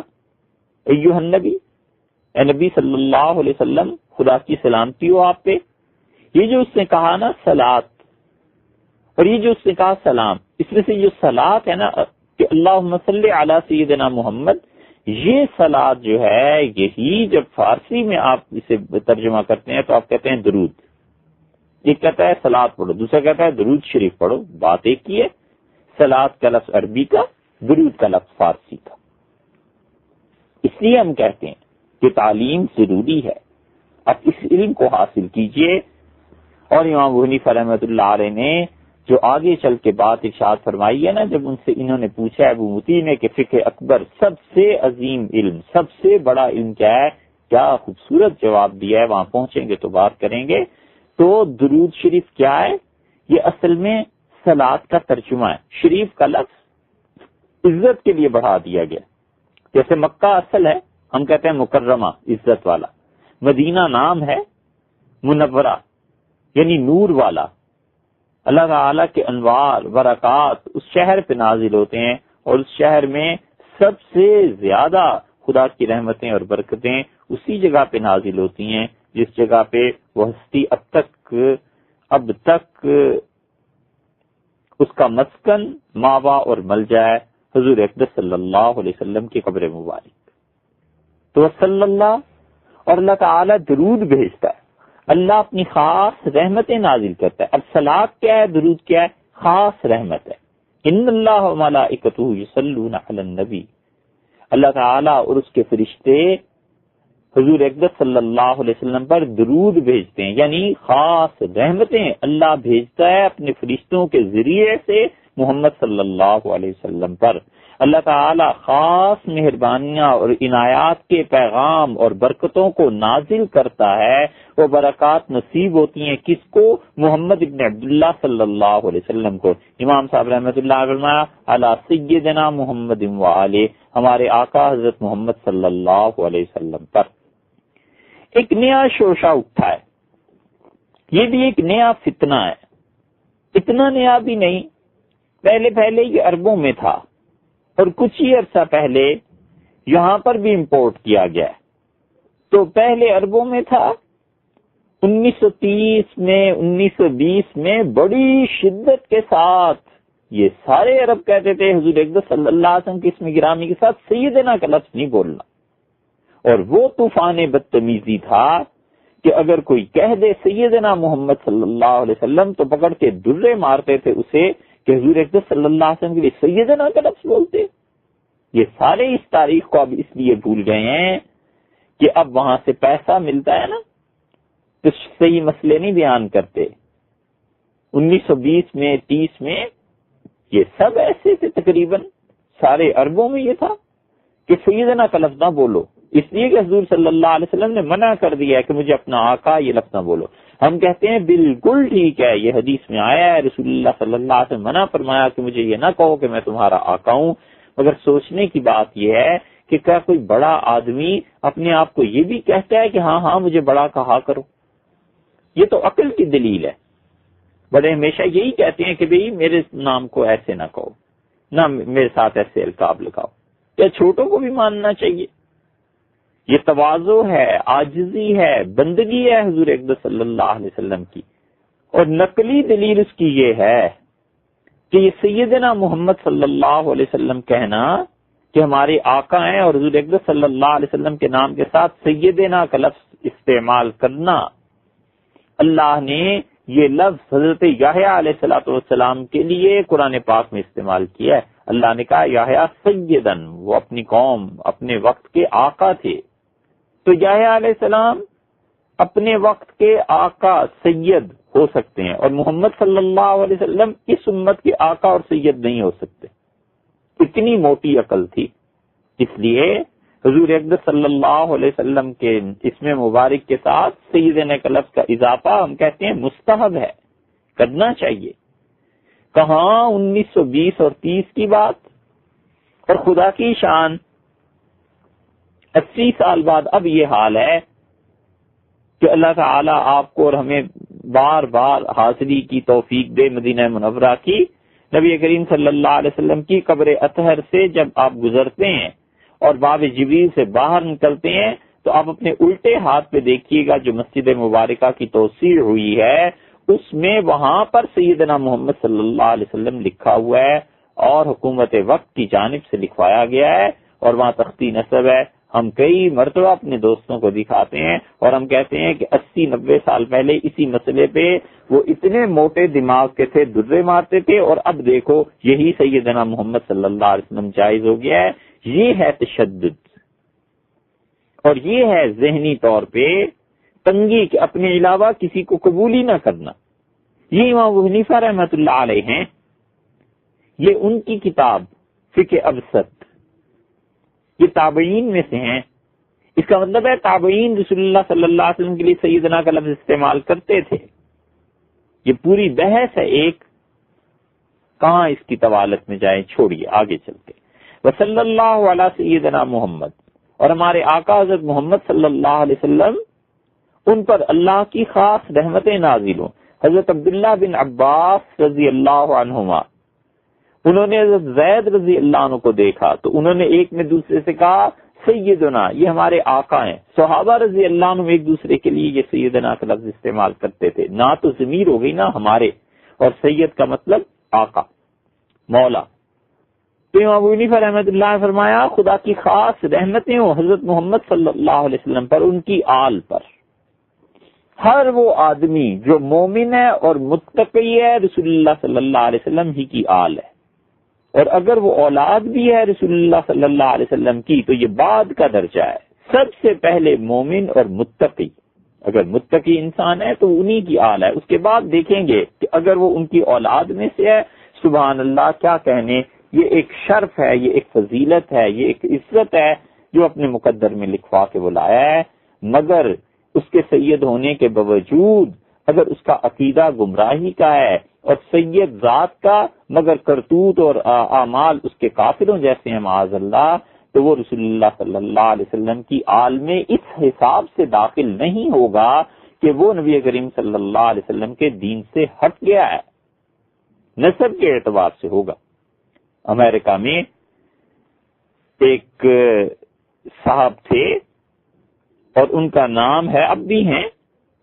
ایھا النبی، اے نبی صلی اللہ علیہ وسلم خدا کی سلامتی ہو آپ پہ۔ یہ جو اس نے کہا نا صلاۃ، اور یہ جو اس نے کہا سلام، اس میں سے جو صلاۃ ہے نا کہ اللہم صلی علی سیدنا محمد، یہ صلاۃ جو ہے یہی جب فارسی میں آپ اسے ترجمہ کرتے ہیں تو آپ کہتے ہیں درود۔ ایک کہتا ہے صلاۃ پڑھو، دوسرا کہتا ہے درود شریف پڑھو، بات ایک ہی ہے، صلاۃ کا لفظ عربی کا، درود کا لفظ فارسی کا۔ اس لیے ہم کہتے ہیں کہ تعلیم ضروری ہے، اب اس علم کو حاصل کیجئے۔ اور امام ابو حنیفہ رحمۃ اللہ علیہ نے جو آگے چل کے بات ارشاد فرمائی ہے نا، جب ان سے انہوں نے پوچھا ابو متی نے کہ فقہ اکبر سب سے عظیم علم، سب سے بڑا علم کیا ہے، کیا خوبصورت جواب دیا ہے، وہاں پہنچیں گے تو بات کریں گے۔ تو درود شریف کیا ہے؟ یہ اصل میں صلاۃ کا ترجمہ ہے۔ شریف کا لفظ عزت کے لیے بڑھا دیا گیا، جیسے مکہ اصل ہے، ہم کہتے ہیں مکرمہ، عزت والا، مدینہ نام ہے، منورہ یعنی نور والا، اللہ تعالیٰ کے انوار برکات اس شہر پہ نازل ہوتے ہیں، اور اس شہر میں سب سے زیادہ خدا کی رحمتیں اور برکتیں اسی جگہ پہ نازل ہوتی ہیں جس جگہ پہ وہ ہستی اب تک اس کا مسکن، ماوا اور ملجا ہے، حضور اقدس صلی اللہ علیہ وسلم کی قبر مبارک۔ تو صلی اللہ اور اللہ تعالیٰ درود بھیجتا ہے، اللہ اپنی خاص رحمتیں نازل کرتا ہے۔ اب صلاۃ کیا ہے، درود کیا ہے؟ خاص رحمت ہے۔ ان اللہ و ملائکتہ یصلون علی النبی، اللہ تعالیٰ اور اس کے فرشتے حضور اقدس صلی اللہ علیہ وسلم پر درود بھیجتے ہیں، یعنی خاص رحمتیں اللہ بھیجتا ہے اپنے فرشتوں کے ذریعے سے محمد صلی اللہ علیہ وسلم پر۔ اللہ تعالیٰ خاص مہربانیاں اور عنایات کے پیغام اور برکتوں کو نازل کرتا ہے، وہ برکات نصیب ہوتی ہیں کس کو؟ محمد ابن عبداللہ صلی اللہ علیہ وسلم کو۔ امام صاحب رحمۃ اللہ علیہ فرمایا علی سیدنا محمد وآلہ، ہمارے آقا حضرت محمد صلی اللہ علیہ وسلم پر۔ ایک نیا شوشہ اٹھا ہے، یہ بھی ایک نیا فتنہ ہے، اتنا نیا بھی نہیں، پہلے یہ عربوں میں تھا اور کچھ ہی عرصہ پہلے یہاں پر بھی امپورٹ کیا گیا ہے۔ تو پہلے عربوں میں تھا، 1930 میں 1920 میں بڑی شدت کے ساتھ یہ سارے عرب کہتے تھے حضور اقدس صلی اللہ علیہ وسلم کے اسم گرامی کے ساتھ سیدنا کا لفظ نہیں بولنا، اور وہ طوفان بدتمیزی تھا کہ اگر کوئی کہہ دے سیدنا محمد صلی اللہ علیہ وسلم تو پکڑ کے درے مارتے تھے اسے کہ حضور اقدس صلی اللہ علیہ وسلم کے لیے سیدنا کا لفظ بولتے۔ یہ سارے اس تاریخ کو اب اس لیے بھول گئے ہیں کہ اب وہاں سے پیسہ ملتا ہے نا تو صحیح مسئلے نہیں بیان کرتے۔ 1920 میں 30 میں یہ سب ایسے تھے، تقریباً سارے عربوں میں یہ تھا کہ سیدنا کا لفظ نہ بولو، اس لیے کہ حضور صلی اللہ علیہ وسلم نے منع کر دیا ہے کہ مجھے اپنا آقا یہ لفظ نہ بولو۔ ہم کہتے ہیں بالکل ٹھیک ہے، یہ حدیث میں آیا ہے، رسول اللہ صلی اللہ علیہ وسلم منع فرمایا کہ مجھے یہ نہ کہو کہ میں تمہارا آقا ہوں، مگر سوچنے کی بات یہ ہے کہ کیا کوئی بڑا آدمی اپنے آپ کو یہ بھی کہتا ہے کہ ہاں ہاں مجھے بڑا کہا کرو؟ یہ تو عقل کی دلیل ہے۔ بڑے ہمیشہ یہی کہتے ہیں کہ بھئی میرے نام کو ایسے نہ کہو، نہ میرے ساتھ ایسے القاب لگاؤ۔ کیا چھوٹوں کو بھی ماننا چاہیے؟ یہ تواضع ہے، عاجزی ہے، بندگی ہے حضور اقدس صلی اللہ علیہ وسلم کی، اور نقلی دلیل اس کی یہ ہے کہ یہ سیدنا محمد صلی اللہ علیہ وسلم کہنا کہ ہمارے آقا ہیں، اور حضور اقدس صلی اللہ علیہ وسلم کے نام کے ساتھ سیدنا کا لفظ استعمال کرنا، اللہ نے یہ لفظ حضرت یحییٰ علیہ الصلوۃ والسلام کے لیے قرآن پاک میں استعمال کیا ہے۔ اللہ نے کہا یحییٰ سیدن، وہ اپنی قوم اپنے وقت کے آقا تھے، تو یحییٰ علیہ السلام اپنے وقت کے آقا سید ہو سکتے ہیں، اور محمد صلی اللہ علیہ وسلم اس امت کے آقا اور سید نہیں ہو سکتے۔ اتنی موٹی عقل تھی، اس لیے حضور اقدس صلی اللہ علیہ وسلم کے اسم مبارک کے ساتھ سیدنا کا لفظ کا اضافہ ہم کہتے ہیں مستحب ہے، کرنا چاہیے۔ کہاں 1920 اور 30 کی بات، اور خدا کی شان 80 سال بعد اب یہ حال ہے کہ اللہ تعالیٰ آپ کو اور ہمیں بار بار حاضری کی توفیق دے مدینہ منورہ کی۔ نبی کریم صلی اللہ علیہ وسلم کی قبر اطہر سے جب آپ گزرتے ہیں اور باب جبریل سے باہر نکلتے ہیں تو آپ اپنے الٹے ہاتھ پہ دیکھیے گا جو مسجد مبارکہ کی توسیع ہوئی ہے، اس میں وہاں پر سیدنا محمد صلی اللہ علیہ وسلم لکھا ہوا ہے، اور حکومت وقت کی جانب سے لکھوایا گیا ہے، اور وہاں تختی نصب ہے۔ ہم کئی مرتبہ اپنے دوستوں کو دکھاتے ہیں اور ہم کہتے ہیں کہ 80-90 سال پہلے اسی مسئلے پہ وہ اتنے موٹے دماغ کے تھے، درے مارتے تھے، اور اب دیکھو یہی سیدنا محمد صلی اللہ علیہ وسلم جائز ہو گیا ہے۔ یہ ہے تشدد، اور یہ ہے ذہنی طور پہ تنگی کہ اپنے علاوہ کسی کو قبول ہی نہ کرنا۔ یہ امام ابو حنیفہ رحمۃ اللہ علیہ ہیں، یہ ان کی کتاب فقہ ابسط، یہ تابعین میں سے ہیں۔ اس کا مطلب ہے تابعین رسول اللہ صلی اللہ علیہ وسلم کے لیے سیدنا کا لفظ استعمال کرتے تھے۔ یہ پوری بحث ہے ایک، کہاں اس کی طوالت میں جائیں، چھوڑیے آگے چلتے۔ وصلی اللہ علی سیدنا محمد، اور ہمارے آقا حضرت محمد صلی اللہ علیہ وسلم، ان پر اللہ کی خاص رحمتیں نازل ہوں۔ حضرت عبداللہ بن عباس رضی اللہ عنہما، انہوں نے حضرت زید رضی اللہ عنہ کو دیکھا تو انہوں نے ایک نے دوسرے سے کہا سیدنا، یہ ہمارے آقا ہیں۔ صحابہ رضی اللہ عنہ ایک دوسرے کے لیے یہ سیدنا کا لفظ استعمال کرتے تھے، نہ تو ضمیر ہو گئی نہ ہمارے، اور سید کا مطلب آقا مولا۔ تو امام ابو حنیفہ رحمۃ اللہ نے فرمایا خدا کی خاص رحمتیں ہوں حضرت محمد صلی اللہ علیہ وسلم پر، ان کی آل پر۔ ہر وہ آدمی جو مومن ہے اور متقی ہے رسول اللہ صلی اللہ علیہ وسلم ہی کی آل ہے، اور اگر وہ اولاد بھی ہے رسول اللہ صلی اللہ علیہ وسلم کی تو یہ بعد کا درجہ ہے۔ سب سے پہلے مومن اور متقی، اگر متقی انسان ہے تو انہی کی آل ہے، اس کے بعد دیکھیں گے کہ اگر وہ ان کی اولاد میں سے ہے، سبحان اللہ کیا کہنے، یہ ایک شرف ہے، یہ ایک فضیلت ہے، یہ ایک عزت ہے جو اپنے مقدر میں لکھوا کے بلایا ہے۔ مگر اس کے سید ہونے کے باوجود اگر اس کا عقیدہ گمراہی کا ہے اور سید ذات کا مگر کرتوت اور اعمال اس کے کافروں جیسے ہیں معاذ اللہ، تو وہ رسول اللہ صلی اللہ علیہ وسلم کی آل میں اس حساب سے داخل نہیں ہوگا کہ وہ نبی کریم صلی اللہ علیہ وسلم کے دین سے ہٹ گیا ہے، نسب کے اعتبار سے ہوگا۔ امریکہ میں ایک صاحب تھے اور ان کا نام ہے، اب بھی ہیں،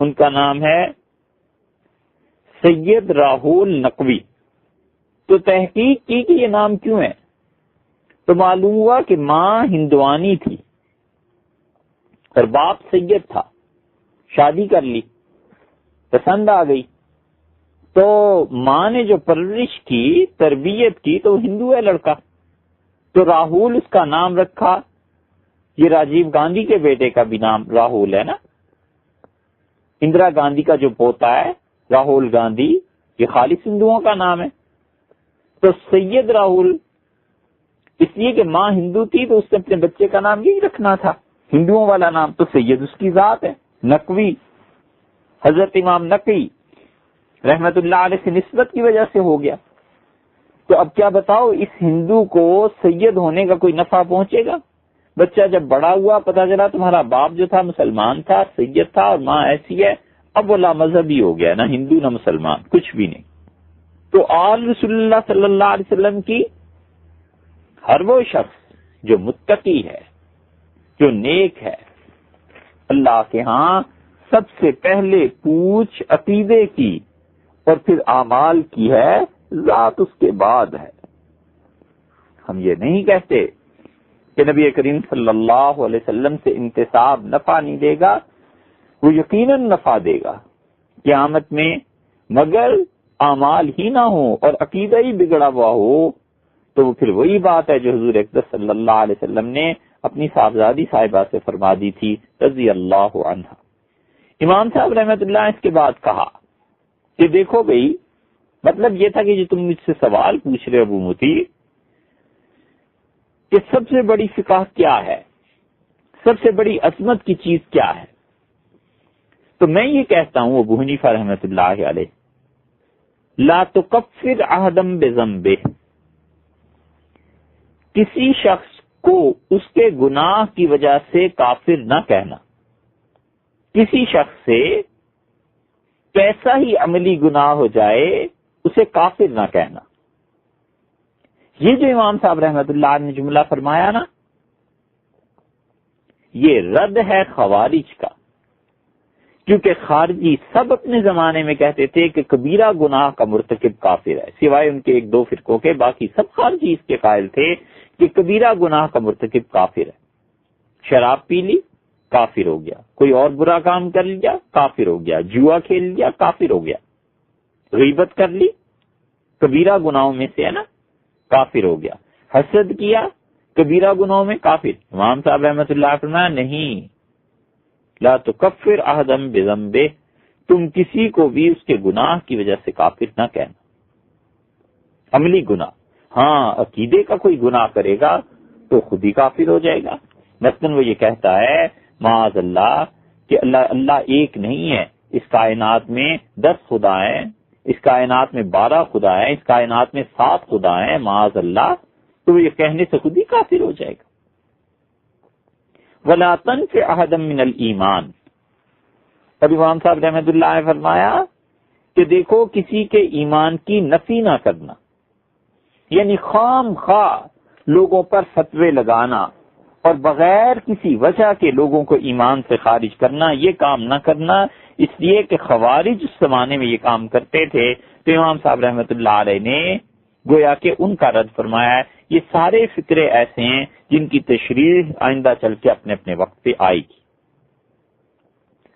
ان کا نام ہے سید راہول نقوی۔ تو تحقیق کی کہ یہ نام کیوں ہے، تو معلوم ہوا کہ ماں ہندوانی تھی اور باپ سید تھا، شادی کر لی، پسند آ گئی، تو ماں نے جو پرورش کی، تربیت کی، تو ہندو ہے لڑکا، تو راہول اس کا نام رکھا۔ یہ راجیو گاندھی کے بیٹے کا بھی نام راہول ہے نا، اندرا گاندھی کا جو پوتا ہے راہول گاندھی، یہ خالص ہندوؤں کا نام ہے۔ تو سید راہول، اس لیے کہ ماں ہندو تھی تو اس نے اپنے بچے کا نام یہی رکھنا تھا، ہندوؤں والا نام، تو سید اس کی ذات ہے۔ نقوی، حضرت امام نقوی رحمت اللہ علیہ سے نسبت کی وجہ سے ہو گیا۔ تو اب کیا بتاؤ، اس ہندو کو سید ہونے کا کوئی نفع پہنچے گا؟ بچہ جب بڑا ہوا پتا چلا تمہارا باپ جو تھا مسلمان تھا، سید تھا، اور ماں ایسی ہے، اب وہ لا مذہبی ہو گیا، نہ ہندو نہ مسلمان، کچھ بھی نہیں۔ تو آل رسول اللہ صلی اللہ علیہ وسلم کی ہر وہ شخص جو متقی ہے، جو نیک ہے، اللہ کے ہاں سب سے پہلے پوچھ عقیدے کی اور پھر اعمال کی ہے، ذات اس کے بعد ہے۔ ہم یہ نہیں کہتے کہ نبی کریم صلی اللہ علیہ وسلم سے انتساب نفع نہیں دے گا، وہ یقیناً نفع دے گا قیامت میں، مگر اعمال ہی نہ ہو اور عقیدہ ہی بگڑا ہوا ہو تو وہ پھر وہی بات ہے جو حضور اقدس صلی اللہ علیہ وسلم نے اپنی صاحبزادی صاحبہ سے فرما دی تھی رضی اللہ عنہ۔ امام صاحب رحمت اللہ اس کے بعد کہا کہ دیکھو بھئی، مطلب یہ تھا کہ جو تم مجھ سے سوال پوچھ رہے ابو متی کہ سب سے بڑی فقہ کیا ہے، سب سے بڑی عظمت کی چیز کیا ہے، تو میں یہ کہتا ہوں ابو حنیفہ رحمت اللہ علیہ، لا تکفر احدا بذنبہ، کسی شخص کو اس کے گناہ کی وجہ سے کافر نہ کہنا، کسی شخص سے کیسا ہی عملی گناہ ہو جائے اسے کافر نہ کہنا۔ یہ جو امام صاحب رحمت اللہ نے جملہ فرمایا نا، یہ رد ہے خوارج کا، کیونکہ خارجی سب اپنے زمانے میں کہتے تھے کہ کبیرہ گناہ کا مرتکب کافر ہے، سوائے ان کے ایک دو فرقوں کے، باقی سب خارجی اس کے قائل تھے کہ کبیرہ گناہ کا مرتکب کافر ہے۔ شراب پی لی، کافر ہو گیا، کوئی اور برا کام کر لیا، کافر ہو گیا، جوا کھیل لیا، کافر ہو گیا، غیبت کر لی، کبیرہ گناہوں میں سے ہے نا، کافر ہو گیا، حسد کیا، کبیرہ گناہوں میں کافر۔ امام صاحب رحمۃ اللہ فرمایا نہیں، لا تکفر احدا بذنبہ، تم کسی کو بھی اس کے گناہ کی وجہ سے کافر نہ کہنا، عملی گناہ۔ ہاں عقیدے کا کوئی گناہ کرے گا تو خود ہی کافر ہو جائے گا۔ مثلاً وہ یہ کہتا ہے معاذ اللہ کہ اللہ ایک نہیں ہے، اس کائنات میں 10 خدا ہیں، اس کائنات میں 12 خدا ہیں، اس کائنات میں 7 خدا ہیں، معاذ اللہ، تو وہ یہ کہنے سے خود ہی کافر ہو جائے گا۔ وَلَا تَنْفِعْ أَحَدًا مِّنَ الْإِيمَانِ، اب امام صاحب رحمۃ اللہ نے فرمایا کہ دیکھو کسی کے ایمان کی نفی نہ کرنا، یعنی خام خواہ لوگوں پر فتوے لگانا اور بغیر کسی وجہ کے لوگوں کو ایمان سے خارج کرنا، یہ کام نہ کرنا، اس لیے کہ خوارج اس زمانے میں یہ کام کرتے تھے۔ تو امام صاحب رحمۃ اللہ علیہ نے گویا کہ ان کا رد فرمایا ہے۔ یہ سارے فکرے ایسے ہیں جن کی تشریح آئندہ چل کے اپنے اپنے وقت پہ آئے گی۔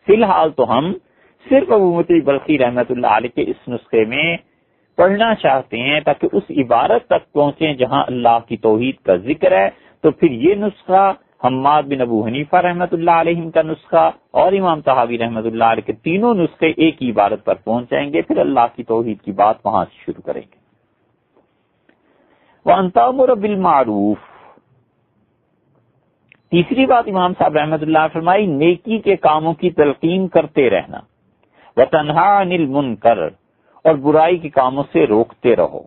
فی الحال تو ہم صرف ابو متی بلخی رحمۃ اللہ علیہ کے اس نسخے میں پڑھنا چاہتے ہیں تاکہ اس عبارت تک پہنچیں جہاں اللہ کی توحید کا ذکر ہے۔ تو پھر یہ نسخہ حماد بن ابو حنیفہ رحمۃ اللہ علیہ کا نسخہ اور امام طحاوی رحمۃ اللہ علیہ کے تینوں نسخے ایک ہی عبارت پر پہنچ جائیں گے، پھر اللہ کی توحید کی بات وہاں سے شروع کریں گے۔ وَأَن تَأْمُرَ بِالْمَعْرُوفِ، تیسری بات امام صاحب رحمۃ اللہ فرمائی، نیکی کے کاموں کی تلقین کرتے رہنا، وَتَنْهَىٰ عَنِ الْمُنْكَرِ، اور برائی کے کاموں سے روکتے رہو۔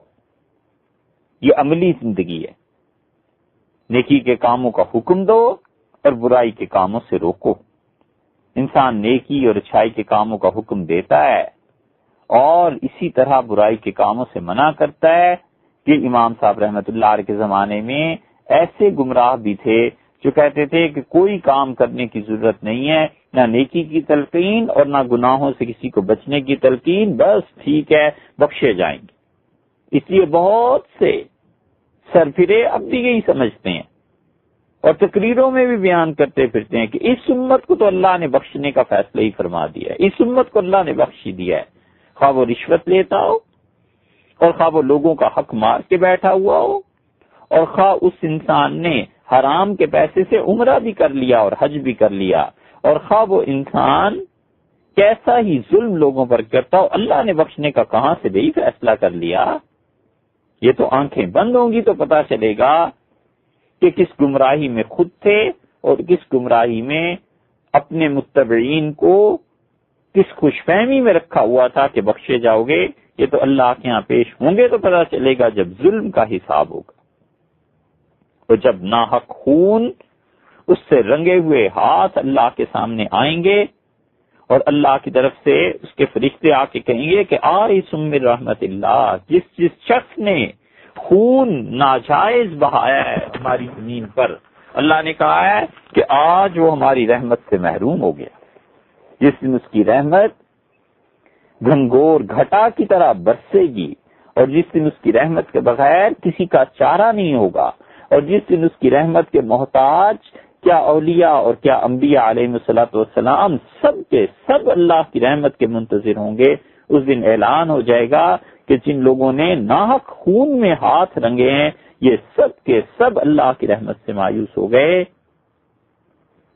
یہ عملی زندگی ہے، نیکی کے کاموں کا حکم دو اور برائی کے کاموں سے روکو۔ انسان نیکی اور اچھائی کے کاموں کا حکم دیتا ہے اور اسی طرح برائی کے کاموں سے منع کرتا ہے۔ کہ امام صاحب رحمۃ اللہ علیہ کے زمانے میں ایسے گمراہ بھی تھے جو کہتے تھے کہ کوئی کام کرنے کی ضرورت نہیں ہے، نہ نیکی کی تلقین اور نہ گناہوں سے کسی کو بچنے کی تلقین، بس ٹھیک ہے بخشے جائیں گے۔ اس لیے بہت سے سرفرے اب بھی یہی سمجھتے ہیں اور تقریروں میں بھی بیان کرتے پھرتے ہیں کہ اس امت کو تو اللہ نے بخشنے کا فیصلہ ہی فرما دیا ہے، اس امت کو اللہ نے بخش دیا ہے، خواہ وہ رشوت لیتا ہو اور خواہ وہ لوگوں کا حق مار کے بیٹھا ہوا ہو اور خواہ اس انسان نے حرام کے پیسے سے عمرہ بھی کر لیا اور حج بھی کر لیا اور خواہ وہ انسان کیسا ہی ظلم لوگوں پر کرتا ہو، اللہ نے بخشنے کا کہاں سے بھی فیصلہ کر لیا۔ یہ تو آنکھیں بند ہوں گی تو پتا چلے گا کہ کس گمراہی میں خود تھے اور کس گمراہی میں اپنے متبعین کو کس خوش فہمی میں رکھا ہوا تھا کہ بخشے جاؤ گے۔ یہ تو اللہ کے ہاں پیش ہوں گے تو پتا چلے گا جب ظلم کا حساب ہوگا، اور جب ناحق خون اس سے رنگے ہوئے ہاتھ اللہ کے سامنے آئیں گے اور اللہ کی طرف سے اس کے فرشتے آ کے کہیں گے کہ آئسم من رحمت اللہ، جس شخص نے خون ناجائز بہایا ہے ہماری زمین پر، اللہ نے کہا ہے کہ آج وہ ہماری رحمت سے محروم ہو گیا۔ جس دن اس کی رحمت گھنگور گھٹا کی طرح برسے گی اور جس دن اس کی رحمت کے بغیر کسی کا چارہ نہیں ہوگا اور جس دن اس کی رحمت کے محتاج کیا اولیاء اور کیا انبیاء علیہ الصلوۃ والسلام سب کے سب اللہ کی رحمت کے منتظر ہوں گے، اس دن اعلان ہو جائے گا کہ جن لوگوں نے ناحق خون میں ہاتھ رنگے ہیں یہ سب کے سب اللہ کی رحمت سے مایوس ہو گئے۔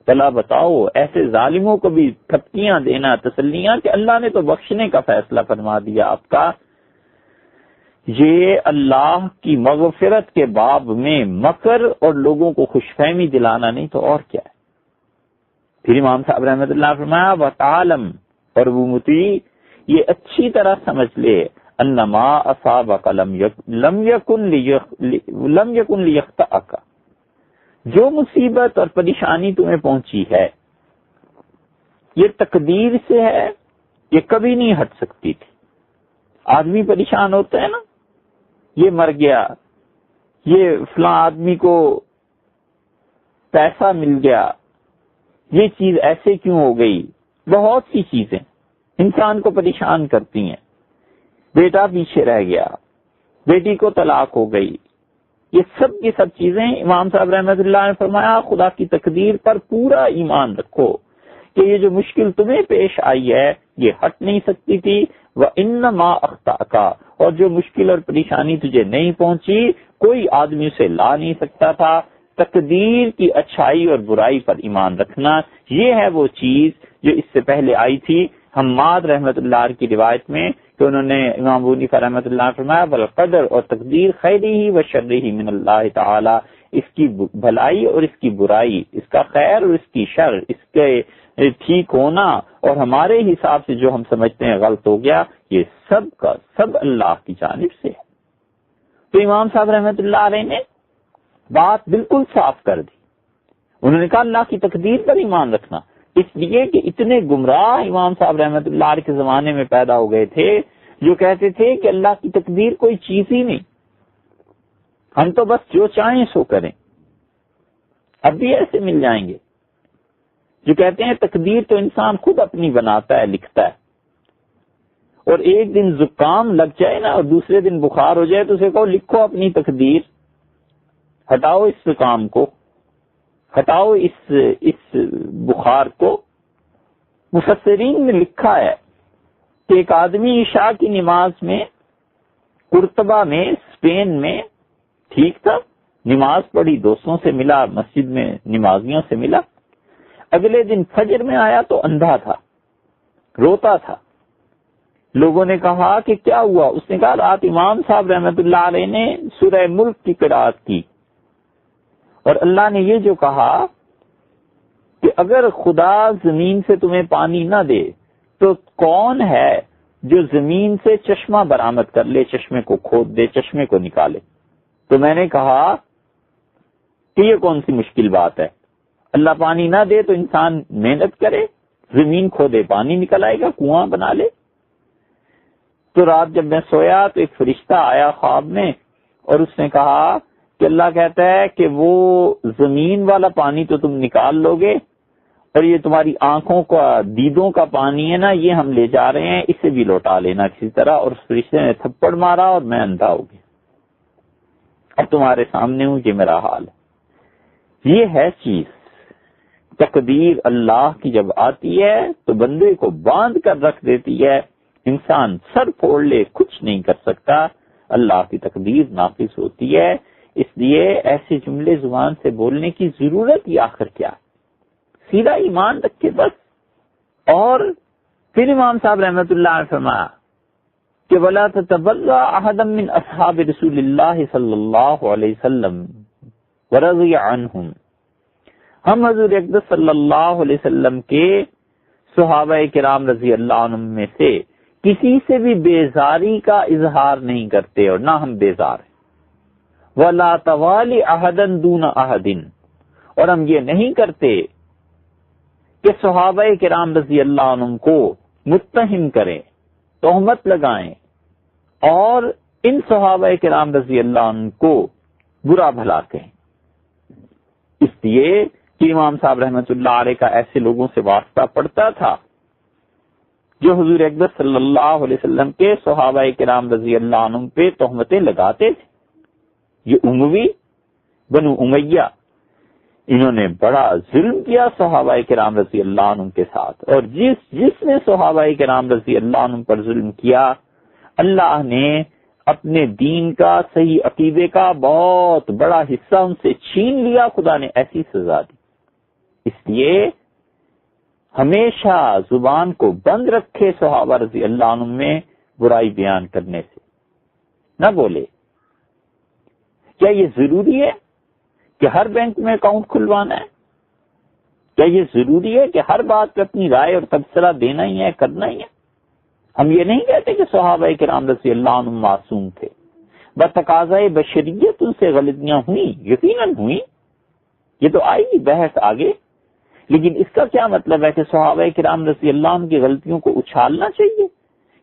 بھلا بتاؤ ایسے ظالموں کو بھی تھپکیاں دینا، تسلیاں کہ اللہ نے تو بخشنے کا فیصلہ فرما دیا آپ کا، یہ اللہ کی مغفرت کے باب میں مکر اور لوگوں کو خوش فہمی دلانا نہیں تو اور کیا ہے۔ پھر امام صاحب رحمۃ اللہ فرمایا وَتَعْلَمْ، اور وہ متی یہ اچھی طرح سمجھ لے انما اصابک لم یکن لیخطئک، جو مصیبت اور پریشانی تمہیں پہنچی ہے یہ تقدیر سے ہے، یہ کبھی نہیں ہٹ سکتی تھی۔ آدمی پریشان ہوتا ہے نا، یہ مر گیا، یہ فلاں آدمی کو پیسہ مل گیا، یہ چیز ایسے کیوں ہو گئی، بہت سی چیزیں انسان کو پریشان کرتی ہیں۔ بیٹا پیچھے رہ گیا، بیٹی کو طلاق ہو گئی، یہ سب کی سب چیزیں امام صاحب رحمۃ اللہ نے فرمایا خدا کی تقدیر پر پورا ایمان رکھو کہ یہ جو مشکل تمہیں پیش آئی ہے یہ ہٹ نہیں سکتی تھی، وَإِنَّمَا أَخْطَأَكَ، اور جو مشکل اور پریشانی تجھے نہیں پہنچی کوئی آدمی اسے لا نہیں سکتا تھا۔ تقدیر کی اچھائی اور برائی پر ایمان رکھنا یہ ہے وہ چیز جو اس سے پہلے آئی تھی۔ حماد رحمۃ اللہ کی روایت میں کہ انہوں نے امام ابو حنیفہ رحمۃ اللہ نے فرمایا بالقدر، اور تقدیر خیرہ و شرہ من اللہ تعالی، اس کی بھلائی اور اس کی برائی، اس کا خیر اور اس کی شر، اس کے ٹھیک ہونا اور ہمارے حساب سے جو ہم سمجھتے ہیں غلط ہو گیا، یہ سب کا سب اللہ کی جانب سے ہے۔ تو امام صاحب رحمۃ اللہ علیہ نے بات بالکل صاف کر دی، انہوں نے کہا اللہ کی تقدیر پر ایمان رکھنا، اس لیے کہ اتنے گمراہ امام صاحب رحمۃ اللہ علیہ کے زمانے میں پیدا ہو گئے تھے جو کہتے تھے کہ اللہ کی تقدیر کوئی چیز ہی نہیں، ہم تو بس جو چاہیں سو کریں۔ اب بھی ایسے مل جائیں گے جو کہتے ہیں تقدیر تو انسان خود اپنی بناتا ہے، لکھتا ہے، اور ایک دن زکام لگ جائے نا اور دوسرے دن بخار ہو جائے تو اسے کہو لکھو اپنی تقدیر، ہٹاؤ اس زکام کو، ہٹاؤ اس بخار کو۔ مفسرین نے لکھا ہے کہ ایک آدمی عشاء کی نماز میں قرطبہ میں اسپین میں ٹھیک تھا، نماز پڑھی، دوستوں سے ملا، مسجد میں نمازیوں سے ملا، اگلے دن فجر میں آیا تو اندھا تھا، روتا تھا۔ لوگوں نے کہا کہ کیا ہوا؟ اس نے کہا رات امام صاحب رحمۃ اللہ علیہ نے سورہ ملک کی قرات کی اور اللہ نے یہ جو کہا کہ اگر خدا زمین سے تمہیں پانی نہ دے تو کون ہے جو زمین سے چشمہ برآمد کر لے، چشمے کو کھود دے، چشمے کو نکالے؟ تو میں نے کہا کہ یہ کون سی مشکل بات ہے، اللہ پانی نہ دے تو انسان محنت کرے، زمین کھودے پانی نکل آئے گا، کنواں بنا لے۔ تو رات جب میں سویا تو ایک فرشتہ آیا خواب میں اور اس نے کہا کہ اللہ کہتا ہے کہ وہ زمین والا پانی تو تم نکال لو گے اور یہ تمہاری آنکھوں کا دیدوں کا پانی ہے نا، یہ ہم لے جا رہے ہیں، اسے بھی لوٹا لینا کسی طرح۔ اور اس فرشتے نے تھپڑ مارا اور میں اندھا ہو گیا، اب تمہارے سامنے ہوں، یہ میرا حال ہے۔ یہ ہے چیز، تقدیر اللہ کی جب آتی ہے تو بندے کو باندھ کر رکھ دیتی ہے، انسان سر پھوڑ لے کچھ نہیں کر سکتا، اللہ کی تقدیر نافذ ہوتی ہے۔ اس لیے ایسے جملے زبان سے بولنے کی ضرورت ہی آخر کیا، سیدھا ایمان رکھے بس۔ اور پھر امام صاحب رحمۃ اللہ نے فرمایا کہ وَلَا تَتَبَرَّأْ أَحَدًا مِّنْ أَصْحَابِ رسول اللہ صلی اللہ علیہ وسلم وَرَضِيَ عَنْهُمْ، ہم حضور اقدس صلی اللہ علیہ وسلم کے صحابہ کرام رضی اللہ عنہم میں سے کسی سے بھی بیزاری کا اظہار نہیں کرتے، اور نہ ہم بیزار ہیں۔ وَلَا تَوَالِ أَحَدًا دُونَ أَحَدٍ، اور ہم یہ نہیں کرتے کہ صحابہ کرام رضی اللہ عنہم کو متہم کریں، تہمت لگائیں، اور ان صحابہ کرام رضی اللہ عنہ کو برا بھلا کہیں۔ اس لیے کہ امام صاحب رحمۃ اللہ علیہ کا ایسے لوگوں سے واسطہ پڑتا تھا جو حضور اقدس صلی اللہ علیہ وسلم کے صحابہ کرام رضی اللہ عنہ پہ تہمتیں لگاتے تھے۔ یہ اموی بنو امیہ، انہوں نے بڑا ظلم کیا صحابہ کرام رضی اللہ عنہ کے ساتھ، اور جس نے صحابہ کرام رضی اللہ عنہ پر ظلم کیا، اللہ نے اپنے دین کا، صحیح عقیدے کا بہت بڑا حصہ ان سے چھین لیا، خدا نے ایسی سزا دی۔ اس لیے ہمیشہ زبان کو بند رکھے صحابہ رضی اللہ عنہ میں برائی بیان کرنے سے، نہ بولے۔ کیا یہ ضروری ہے کہ ہر بینک میں اکاؤنٹ کھلوانا ہے؟ کیا یہ ضروری ہے کہ ہر بات پہ اپنی رائے اور تبصرہ دینا ہی ہے، کرنا ہی ہے؟ ہم یہ نہیں کہتے کہ صحابہ کرام رضی اللہ عنہ معصوم تھے، بتقاضۂ بشریت ان سے غلطیاں ہوئیں، یقیناً ہوئیں، یہ تو آئی گی بحث آگے، لیکن اس کا کیا مطلب ہے کہ صحابہ کرام رضی اللہ عنہ کی غلطیوں کو اچھالنا چاہیے؟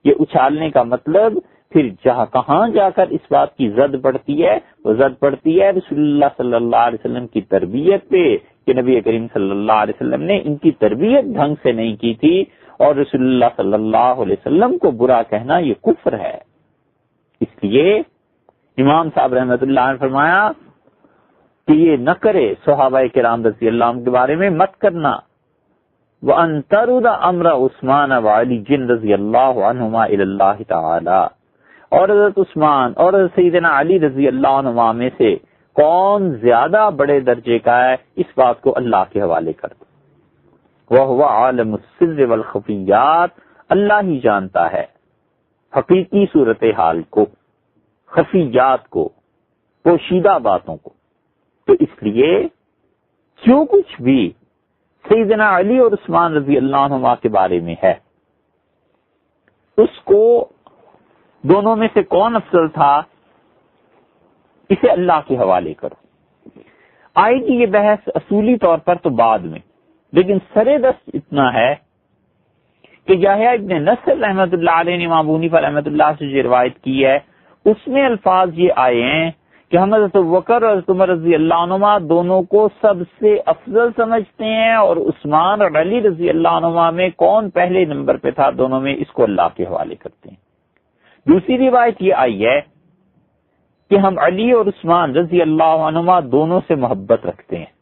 یہ اچھالنے کا مطلب پھر کہاں جا کر اس بات کی زد پڑتی ہے؟ وہ زد پڑتی ہے رسول اللہ صلی اللہ علیہ وسلم کی تربیت پہ، کہ نبی کریم صلی اللہ علیہ وسلم نے ان کی تربیت ڈھنگ سے نہیں کی تھی، اور رسول اللہ صلی اللہ علیہ وسلم کو برا کہنا یہ کفر ہے۔ اس لیے امام صاحب رحمۃ اللہ نے فرمایا کہ یہ نہ کرے، صحابہ کرام رضی اللہ عنہ کے بارے میں مت کرنا۔ وَأَن تَرُدَ أَمْرَ عُثْمَانَ وَعَلِيٍّ رضی اللہ عنہما إِلَى اللَّهِ تعالی، اور حضرت عثمان اور حضرت سیدنا علی رضی اللہ عنہما میں سے کون زیادہ بڑے درجے کا ہے، اس بات کو اللہ کے حوالے کر دو۔ وَهُوَ عَالِمُ السِّرِّ وَالْخَفِيَّاتِ، اللہ ہی جانتا ہے حقیقی صورتحال کو، خفیات کو، پوشیدہ باتوں کو۔ تو اس لیے جو کچھ بھی سیدنا علی اور عثمان رضی اللہ عنہما کے بارے میں ہے، اس کو دونوں میں سے کون افضل تھا، اسے اللہ کے حوالے کرو۔ آئے گی یہ بحث اصولی طور پر تو بعد میں، لیکن سرے دست اتنا ہے کہ یحییٰ ابن نصر رحمۃ اللہ علیہ نے امام ابو حنیفہ رحمۃ اللہ سے جو روایت کی ہے، اس میں الفاظ یہ آئے ہیں کہ ہم حضرت ابوبکر اور حضرت عمر رضی اللہ عنہما دونوں کو سب سے افضل سمجھتے ہیں، اور عثمان اور علی رضی اللہ عنہما میں کون پہلے نمبر پہ تھا دونوں میں، اس کو اللہ کے حوالے کرتے ہیں۔ دوسری روایت یہ آئی ہے کہ ہم علی اور عثمان رضی اللہ عنہما دونوں سے محبت رکھتے ہیں۔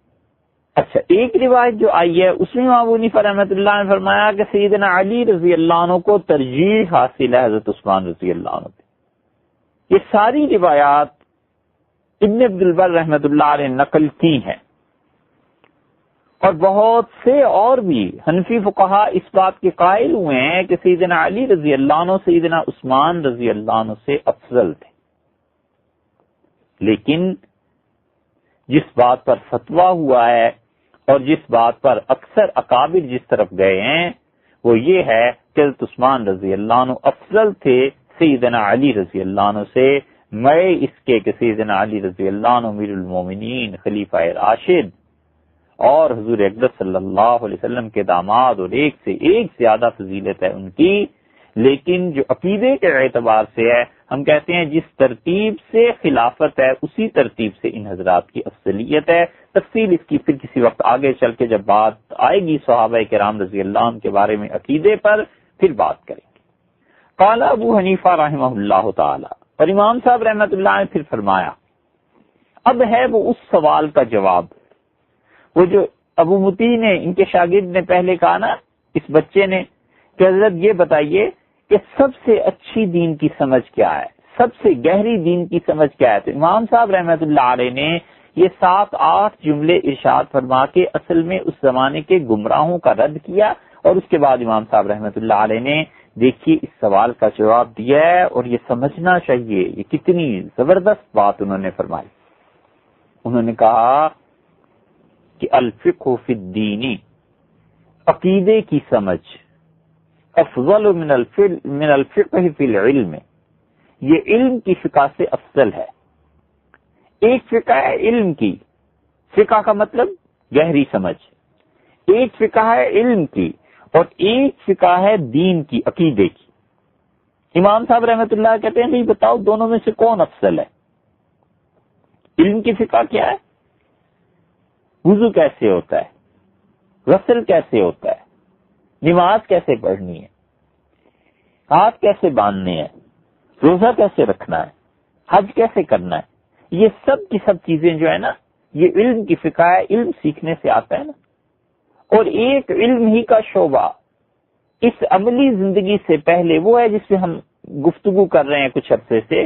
اچھا، ایک روایت جو آئی ہے اس میں امام ابو حنیفہ رحمۃ اللہ نے فرمایا کہ سیدنا علی رضی اللہ عنہ کو ترجیح حاصل ہے حضرت عثمان رضی اللہ عنہ پہ۔ یہ ساری روایات ابن عبد البر رحمۃ اللہ علیہ نقل کی ہیں، اور بہت سے اور بھی حنفی فقہا اس بات کے قائل ہوئے ہیں کہ سیدنا علی رضی اللہ عنہ سیدنا عثمان رضی اللہ عنہ سے افضل تھے۔ لیکن جس بات پر فتویٰ ہوا ہے اور جس بات پر اکثر اکابر جس طرف گئے ہیں، وہ یہ ہے کہ حضرت عثمان رضی اللہ عنہ افضل تھے سیدنا علی رضی اللہ عنہ سے، میں اس کے کہ سیدنا علی رضی اللہ عنہ امیر المومنین، خلیفہ راشد اور حضور اقدس صلی اللہ علیہ وسلم کے داماد، اور ایک سے ایک زیادہ فضیلت ہے ان کی، لیکن جو عقیدے کے اعتبار سے ہے ہم کہتے ہیں جس ترتیب سے خلافت ہے اسی ترتیب سے ان حضرات کی افضلیت ہے. تفصیل اس کی پھر کسی وقت آگے چل کے جب بات آئے گی صحابہ کرام رضی اللہ عنہ کے بارے میں عقیدے پر پھر بات کریں گے. قال ابو حنیفہ رحمہ اللہ تعالی، اور امام صاحب رحمۃ اللہ نے پھر فرمایا، اب ہے وہ اس سوال کا جواب وہ جو ابو متی نے ان کے شاگرد نے پہلے کہا نا اس بچے نے کہ حضرت یہ بتائیے کہ سب سے اچھی دین کی سمجھ کیا ہے، سب سے گہری دین کی سمجھ کیا ہے. تو امام صاحب رحمۃ اللہ علیہ نے یہ 7-8 جملے ارشاد فرما کے اصل میں اس زمانے کے گمراہوں کا رد کیا، اور اس کے بعد امام صاحب رحمۃ اللہ علیہ نے دیکھیے اس سوال کا جواب دیا ہے. اور یہ سمجھنا چاہیے یہ کتنی زبردست بات انہوں نے فرمائی. انہوں نے کہا کہ الفقہ فی الدین، عقیدے کی سمجھ افضل من الفقہ فی العلم، یہ علم کی فقہ سے افضل ہے. ایک فقہ ہے علم کی، فقہ کا مطلب گہری سمجھ، ایک فقہ ہے علم کی اور ایک فقہ ہے دین کی، عقیدے کی. امام صاحب رحمۃ اللہ کہتے ہیں بھائی بتاؤ دونوں میں سے کون افضل ہے؟ علم کی فقہ کیا ہے؟ وضو کیسے ہوتا ہے، غسل کیسے ہوتا ہے، نماز کیسے پڑھنی ہے، ہاتھ کیسے باندھنے ہیں، روزہ کیسے رکھنا ہے، حج کیسے کرنا ہے، یہ سب کی سب چیزیں جو ہے نا یہ علم کی فقہ ہے. علم سیکھنے سے آتا ہے نا. اور ایک علم ہی کا شعبہ اس عملی زندگی سے پہلے وہ ہے جس پہ ہم گفتگو کر رہے ہیں کچھ عرصے سے،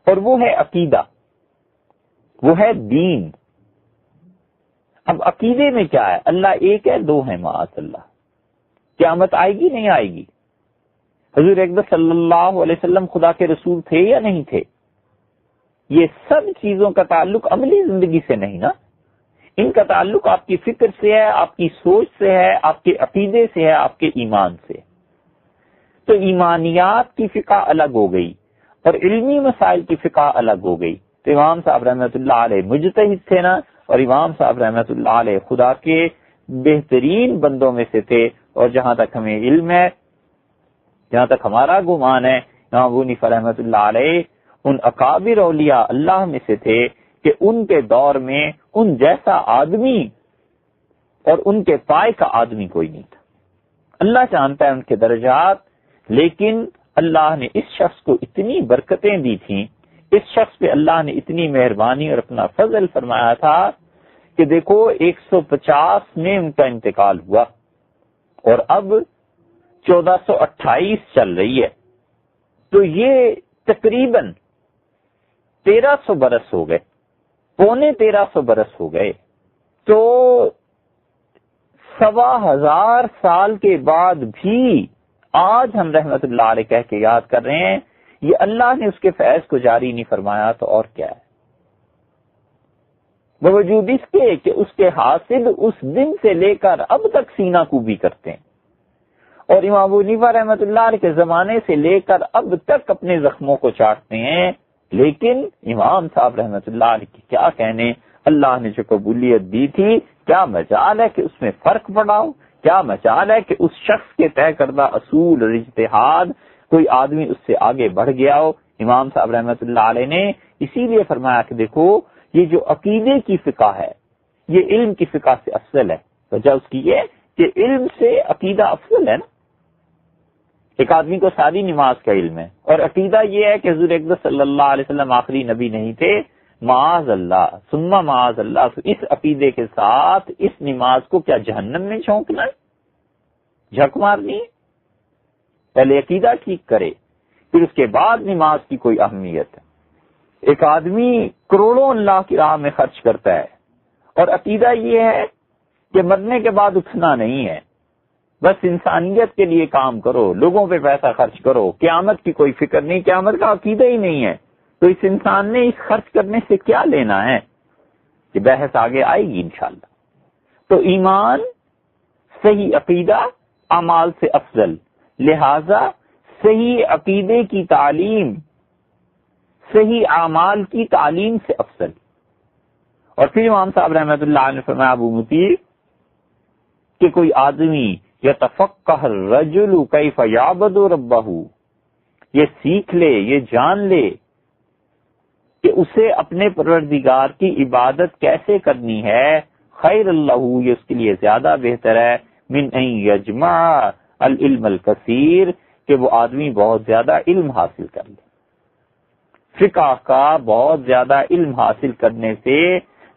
اور وہ ہے عقیدہ، وہ ہے دین. اب عقیدے میں کیا ہے؟ اللہ ایک ہے، دو ہے معاذ اللہ. قیامت آئے گی نہیں آئے گی؟ حضور اکبر صلی اللہ علیہ وسلم خدا کے رسول تھے یا نہیں تھے؟ یہ سب چیزوں کا تعلق عملی زندگی سے نہیں نا، ان کا تعلق آپ کی فکر سے ہے، آپ کی سوچ سے ہے، آپ کے عقیدے سے ہے، آپ کے ایمان سے. تو ایمانیات کی فقہ الگ ہو گئی اور علمی مسائل کی فقہ الگ ہو گئی. تو امام صاحب رحمۃ اللہ علیہ مجتہد تھے نا، اور امام صاحب رحمۃ اللہ علیہ خدا کے بہترین بندوں میں سے تھے. اور جہاں تک ہمیں علم ہے، جہاں تک ہمارا گمان ہے، امام ابو حنیفہ رحمۃ اللہ علیہ ان اکابر اولیاء اللہ میں سے تھے کہ ان کے دور میں ان جیسا آدمی اور ان کے پائے کا آدمی کوئی نہیں تھا. اللہ جانتا ہے ان کے درجات، لیکن اللہ نے اس شخص کو اتنی برکتیں دی تھیں، اس شخص پہ اللہ نے اتنی مہربانی اور اپنا فضل فرمایا تھا کہ دیکھو 150 میں ان کا انتقال ہوا اور اب 1428 چل رہی ہے. تو یہ تقریباً 1300 برس ہو گئے، پونے 1300 برس ہو گئے. تو 1000 سال کے بعد بھی آج ہم رحمت اللہ علیہ کہہ کے یاد کر رہے ہیں. یہ اللہ نے اس کے فیض کو جاری نہیں فرمایا تو اور کیا ہے؟ باوجود اس کے کہ اس کے حاسد اس دن سے لے کر اب تک سینہ کوبی کرتے ہیں، اور امام ابو حنیفہ رحمۃ اللہ علیہ کے زمانے سے لے کر اب تک اپنے زخموں کو چاٹتے ہیں. لیکن امام صاحب رحمۃ اللہ علیہ کی کیا کہنے، اللہ نے جو قبولیت دی تھی کیا مجال ہے کہ اس میں فرق پڑا ہو، کیا مجال ہے کہ اس شخص کے طے کردہ اصول اور اجتہاد کوئی آدمی اس سے آگے بڑھ گیا ہو. امام صاحب رحمۃ اللہ علیہ نے اسی لیے فرمایا کہ دیکھو یہ جو عقیدے کی فقہ ہے یہ علم کی فقہ سے افضل ہے. وجہ اس کی یہ کہ علم سے عقیدہ افضل ہے نا. ایک آدمی کو ساری نماز کا علم ہے اور عقیدہ یہ ہے کہ حضور اکبر صلی اللہ علیہ وسلم آخری نبی نہیں تھے، معاذ اللہ ثم معاذ اللہ. تو اس عقیدے کے ساتھ اس نماز کو کیا جہنم میں جھونکنا ہے، جھک مارنی ہے؟ پہلے عقیدہ ٹھیک کرے پھر اس کے بعد نماز کی کوئی اہمیت ہے. ایک آدمی کروڑوں اللہ کی راہ میں خرچ کرتا ہے اور عقیدہ یہ ہے کہ مرنے کے بعد اٹھنا نہیں ہے، بس انسانیت کے لیے کام کرو، لوگوں پہ پیسہ خرچ کرو، قیامت کی کوئی فکر نہیں، قیامت کا عقیدہ ہی نہیں ہے. تو اس انسان نے اس خرچ کرنے سے کیا لینا ہے؟ کہ بحث آگے آئے گی انشاءاللہ. تو ایمان، صحیح عقیدہ اعمال سے افضل، لہذا صحیح عقیدے کی تعلیم صحیح اعمال کی تعلیم سے افضل. اور پھر امام صاحب رحمۃ اللہ علیہ نے فرمایا ابو مطیع کہ کوئی آدمی یتفقہ الرجل کیف یعبد ربہ، یہ سیکھ لے، یہ جان لے کہ اسے اپنے پروردگار کی عبادت کیسے کرنی ہے، خیر اللہ، یہ اس کے لیے زیادہ بہتر ہے، من ان یجمع العلم الکثیر، کہ وہ آدمی بہت زیادہ علم حاصل کر لے۔ فقہ کا بہت زیادہ علم حاصل کرنے سے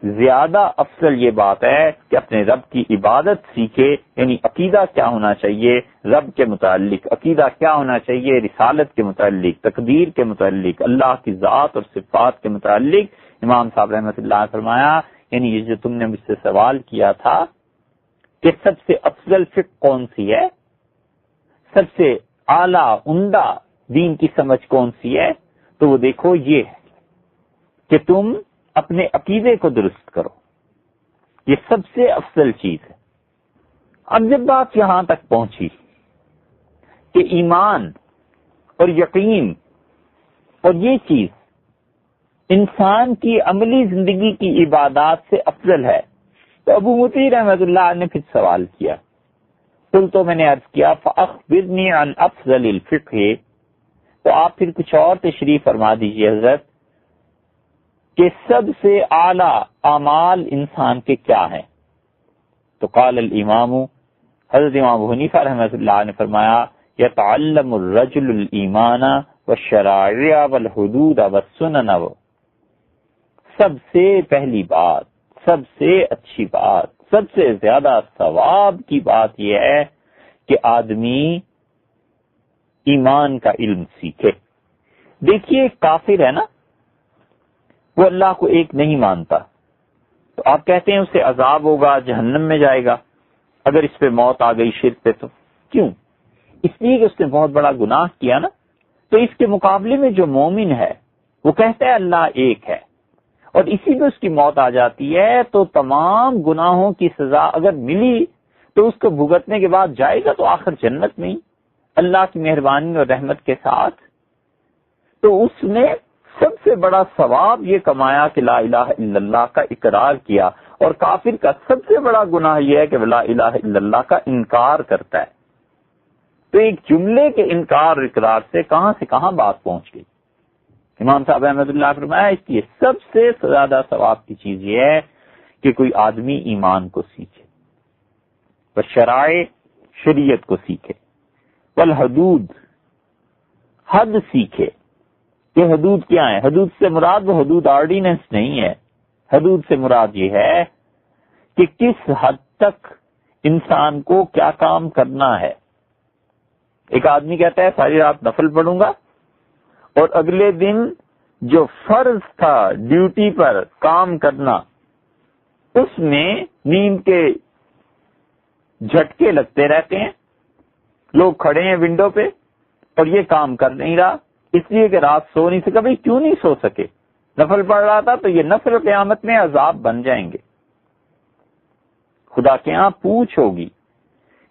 زیادہ افضل یہ بات ہے کہ اپنے رب کی عبادت سیکھے، یعنی عقیدہ کیا ہونا چاہیے رب کے متعلق، عقیدہ کیا ہونا چاہیے رسالت کے متعلق، تقدیر کے متعلق، اللہ کی ذات اور صفات کے متعلق۔ امام صاحب رحمۃ اللہ نے فرمایا، یعنی یہ جو تم نے مجھ سے سوال کیا تھا کہ سب سے افضل فقہ کون سی ہے، سب سے اعلیٰ عمدہ دین کی سمجھ کون سی ہے، تو وہ دیکھو یہ ہے کہ تم اپنے عقیدے کو درست کرو، یہ سب سے افضل چیز ہے۔ اب جب بات یہاں تک پہنچی کہ ایمان اور یقین اور یہ چیز انسان کی عملی زندگی کی عبادات سے افضل ہے، تو ابو مطیع رحمۃ اللہ نے پھر سوال کیا، تو میں نے عرض کیا فاخبرنی عن افضل الفقہ، تو آپ پھر کچھ اور تشریح فرما دیجئے حضرت کہ سب سے اعلیٰ اعمال انسان کے کیا ہیں۔ تو قال الامام، حضرت امام ابو حنیفہ رحمۃ اللہ نے فرمایا، یتعلم الرجل الایمان والشرائع والحدود والسنن، سب سے پہلی بات، سب سے اچھی بات، سب سے زیادہ ثواب کی بات یہ ہے کہ آدمی ایمان کا علم سیکھے۔ دیکھیے کافر ہے نا، وہ اللہ کو ایک نہیں مانتا، تو آپ کہتے ہیں اسے عذاب ہوگا، جہنم میں جائے گا اگر اس پہ موت آ گئی شرک پہ، تو کیوں؟ اس لیے کہ اس نے بہت بڑا گناہ کیا نا۔ تو اس کے مقابلے میں جو مومن ہے وہ کہتا ہے اللہ ایک ہے، اور اسی پہ اس کی موت آ جاتی ہے، تو تمام گناہوں کی سزا اگر ملی تو اس کو بھگتنے کے بعد جائے گا تو آخر جنت میں ہی اللہ کی مہربانی اور رحمت کے ساتھ۔ تو اس نے سب سے بڑا ثواب یہ کمایا کہ لا الہ الا اللہ کا اقرار کیا، اور کافر کا سب سے بڑا گناہ یہ ہے کہ لا الہ الا اللہ کا انکار کرتا ہے۔ تو ایک جملے کے انکار اور اقرار سے کہاں بات پہنچ گئی۔ امام صاحب احمد اللہ فرمایا اس لیے سب سے زیادہ ثواب کی چیز یہ ہے کہ کوئی آدمی ایمان کو سیکھے، والشرائع، شریعت کو سیکھے، والحدود، حد سیکھے کہ حدود کیا ہیں۔ حدود سے مراد وہ حدود آرڈیننس نہیں ہے، حدود سے مراد یہ ہے کہ کس حد تک انسان کو کیا کام کرنا ہے۔ ایک آدمی کہتا ہے ساری رات نفل پڑھوں گا، اور اگلے دن جو فرض تھا ڈیوٹی پر کام کرنا اس میں نیند کے جھٹکے لگتے رہتے ہیں، لوگ کھڑے ہیں ونڈو پہ اور یہ کام کر نہیں رہا، اس لیے کہ رات سو نہیں سکا۔ بھائی کیوں نہیں سو سکے؟ نفل پڑھ رہا تھا، تو یہ نفل قیامت میں عذاب بن جائیں گے۔ خدا کے ہاں پوچھ ہوگی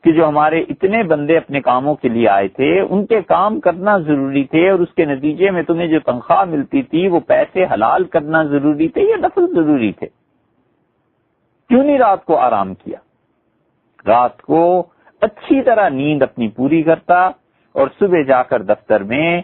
کہ جو ہمارے اتنے بندے اپنے کاموں کے لیے آئے تھے ان کے کام کرنا ضروری تھے، اور اس کے نتیجے میں تمہیں جو تنخواہ ملتی تھی وہ پیسے حلال کرنا ضروری تھے یا نفل ضروری تھے؟ کیوں نہیں رات کو آرام کیا؟ رات کو اچھی طرح نیند اپنی پوری کرتا، اور صبح جا کر دفتر میں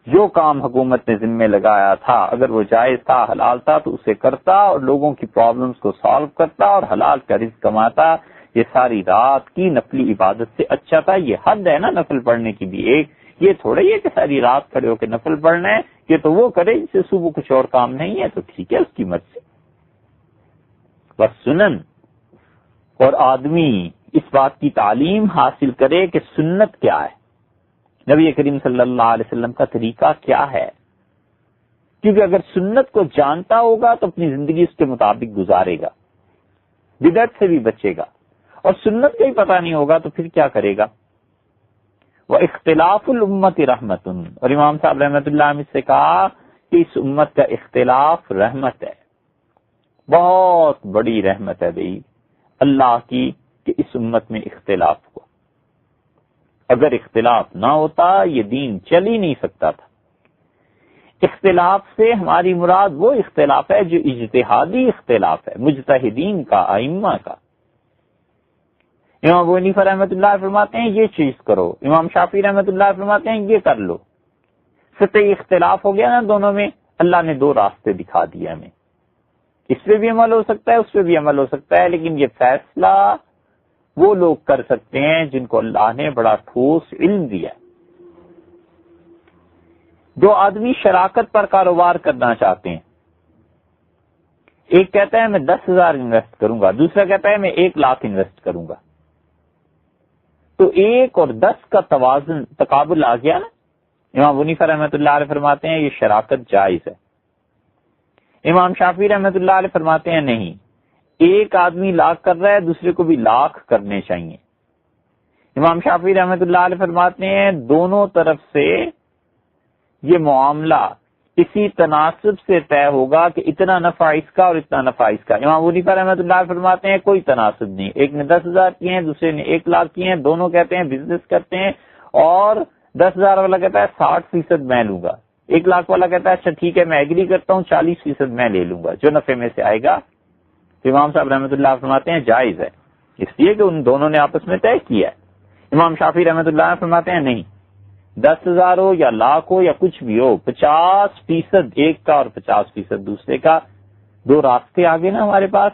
جو کام حکومت نے ذمہ لگایا تھا اگر وہ جائز تھا، حلال تھا، تو اسے کرتا اور لوگوں کی پرابلمز کو سالو کرتا اور حلال کا رزق کماتا۔ یہ ساری رات کی نفلی عبادت سے اچھا تھا۔ یہ حد ہے نا نفل پڑھنے کی بھی ایک، یہ تھوڑا ہی ہے کہ ساری رات کھڑے ہو کے نفل پڑھنا ہے، یہ تو وہ کرے جس سے صبح کچھ اور کام نہیں ہے، تو ٹھیک ہے اس کی مرضی۔ بس سنن، اور آدمی اس بات کی تعلیم حاصل کرے کہ سنت کیا ہے، نبی کریم صلی اللہ علیہ وسلم کا طریقہ کیا ہے، کیونکہ اگر سنت کو جانتا ہوگا تو اپنی زندگی اس کے مطابق گزارے گا، بدعت سے بھی بچے گا، اور سنت کا ہی پتہ نہیں ہوگا تو پھر کیا کرے گا۔ وَاخْتِلَافُ الْأُمَّةِ رَحْمَةٌ، اور امام صاحب رحمۃ اللہ نے سے کہا کہ اس امت کا اختلاف رحمت ہے، بہت بڑی رحمت ہے بھائی اللہ کی کہ اس امت میں اختلاف ہوا۔ اگر اختلاف نہ ہوتا یہ دین چل ہی نہیں سکتا تھا۔ اختلاف سے ہماری مراد وہ اختلاف ہے جو اجتہادی اختلاف ہے، مجتہدین کا، ائمہ کا۔ امام ابو حنیفہ رحمۃ اللہ فرماتے ہیں یہ چیز کرو، امام شافعی رحمۃ اللہ فرماتے ہیں یہ کر لو. سطحی اختلاف ہو گیا نا دونوں میں، اللہ نے دو راستے دکھا دیے ہمیں، اس پہ بھی عمل ہو سکتا ہے اس پہ بھی عمل ہو سکتا ہے، لیکن یہ فیصلہ وہ لوگ کر سکتے ہیں جن کو اللہ نے بڑا ٹھوس علم دیا. دو آدمی شراکت پر کاروبار کرنا چاہتے ہیں، ایک کہتا ہے میں 10,000 انویسٹ کروں گا، دوسرا کہتا ہے میں 1,00,000 انویسٹ کروں گا. تو 1 اور 10 کا توازن تقابل آ گیا نا. امام ابو حنیفہ رحمۃ اللہ علیہ فرماتے ہیں یہ شراکت جائز ہے. امام شافعی رحمۃ اللہ علیہ فرماتے ہیں نہیں، ایک آدمی لاکھ کر رہا ہے دوسرے کو بھی لاکھ کرنے چاہیے. امام شافعی رحمۃ اللہ علیہ فرماتے ہیں دونوں طرف سے یہ معاملہ اسی تناسب سے طے ہوگا کہ اتنا نفع اس کا اور اتنا نفع اس کا. امام ابو حنیفہ رحمۃ اللہ علیہ فرماتے ہیں کوئی تناسب نہیں، ایک نے 10,000 کیے ہیں دوسرے نے 1,00,000 کیے ہیں، دونوں کہتے ہیں بزنس کرتے ہیں، اور 10,000 والا کہتا ہے 60% میں لوں گا، 1,00,000 والا کہتا ہے اچھا ٹھیک ہے میں ایگری کرتا ہوں 40% میں لے لوں گا، جو نفع میں سے آئے گا. امام صاحب رحمۃ اللہ فرماتے ہیں جائز ہے، اس لیے کہ ان دونوں نے آپس میں طے کیا ہے. امام شافعی رحمۃ اللہ فرماتے ہیں نہیں، 10,000 ہو یا لاکھ ہو یا کچھ بھی ہو، 50% ایک کا اور 50% دوسرے کا، دو راستے آگے نا ہمارے پاس.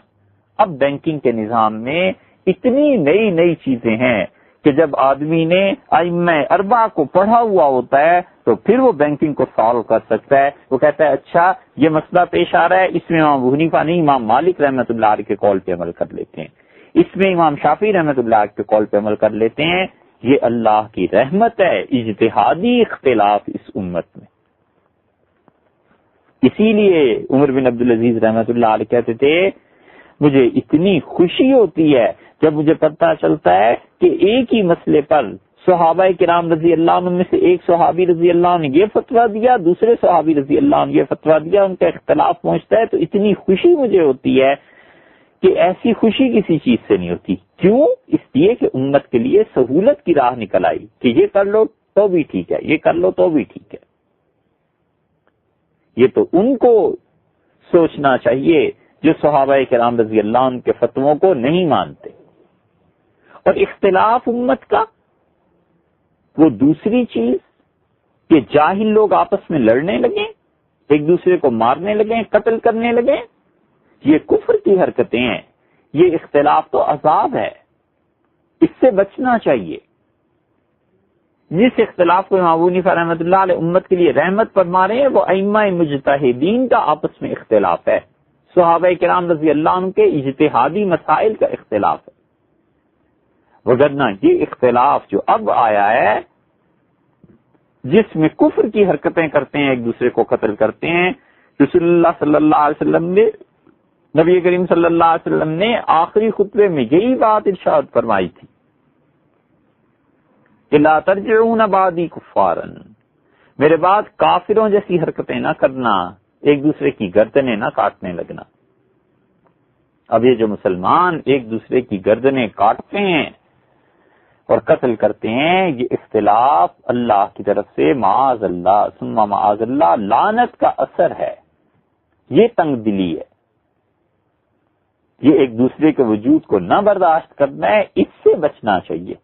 اب بینکنگ کے نظام میں اتنی نئی نئی چیزیں ہیں کہ جب آدمی نے ائمہ اربعہ کو پڑھا ہوا ہوتا ہے تو پھر وہ بینکنگ کو سالو کر سکتا ہے. وہ کہتا ہے اچھا یہ مسئلہ پیش آ رہا ہے، اس میں امام ابو حنیفہ نہیں امام مالک رحمۃ اللہ علیہ کے قول پہ عمل کر لیتے ہیں، اس میں امام شافعی رحمۃ اللہ علیہ کے قول پہ عمل کر لیتے ہیں. یہ اللہ کی رحمت ہے، اجتہادی اختلاف اس امت میں. اسی لیے عمر بن عبدالعزیز رحمۃ اللہ علیہ کہتے تھے مجھے اتنی خوشی ہوتی ہے جب مجھے پتہ چلتا ہے کہ ایک ہی مسئلے پر صحابہ کرام رضی اللہ عنہ میں سے ایک صحابی رضی اللہ عنہ نے یہ فتویٰ دیا، دوسرے صحابی رضی اللہ عنہ یہ فتویٰ دیا، ان کا اختلاف پہنچتا ہے تو اتنی خوشی مجھے ہوتی ہے کہ ایسی خوشی کسی چیز سے نہیں ہوتی. کیوں؟ اس لیے کہ امت کے لیے سہولت کی راہ نکل آئی کہ یہ کر لو تو بھی ٹھیک ہے، یہ کر لو تو بھی ٹھیک ہے. یہ تو ان کو سوچنا چاہیے جو صحابہ کرام رضی اللہ عنہ کے فتووں کو نہیں مانتے. اور اختلاف امت کا وہ دوسری چیز کہ جاہل لوگ آپس میں لڑنے لگیں، ایک دوسرے کو مارنے لگیں، قتل کرنے لگیں، یہ کفر کی حرکتیں ہیں. یہ اختلاف تو عذاب ہے، اس سے بچنا چاہیے. جس اختلاف کو امام ابو حنیفہ رحمۃ اللہ علیہ امت کے لیے رحمت فرما رہے ہیں وہ ائمہ مجتہدین کا آپس میں اختلاف ہے، صحابہ کرام رضی اللہ عنہ کے اجتہادی مسائل کا اختلاف ہے. وگرنہ یہ اختلاف جو اب آیا ہے جس میں کفر کی حرکتیں کرتے ہیں، ایک دوسرے کو قتل کرتے ہیں. رسول اللہ صلی اللہ علیہ وسلم نے، نبی کریم صلی اللہ علیہ وسلم نے آخری خطبے میں یہی بات ارشاد فرمائی تھی کہ لا ترجعون بعدی کفارا، میرے بعد کافروں جیسی حرکتیں نہ کرنا، ایک دوسرے کی گردنیں نہ کاٹنے لگنا. اب یہ جو مسلمان ایک دوسرے کی گردنیں کاٹتے ہیں اور قتل کرتے ہیں، یہ اختلاف اللہ کی طرف سے معاذ اللہ ثم معاذ اللہ لعنت کا اثر ہے. یہ تنگ دلی ہے، یہ ایک دوسرے کے وجود کو نہ برداشت کرنا ہے، اس سے بچنا چاہیے.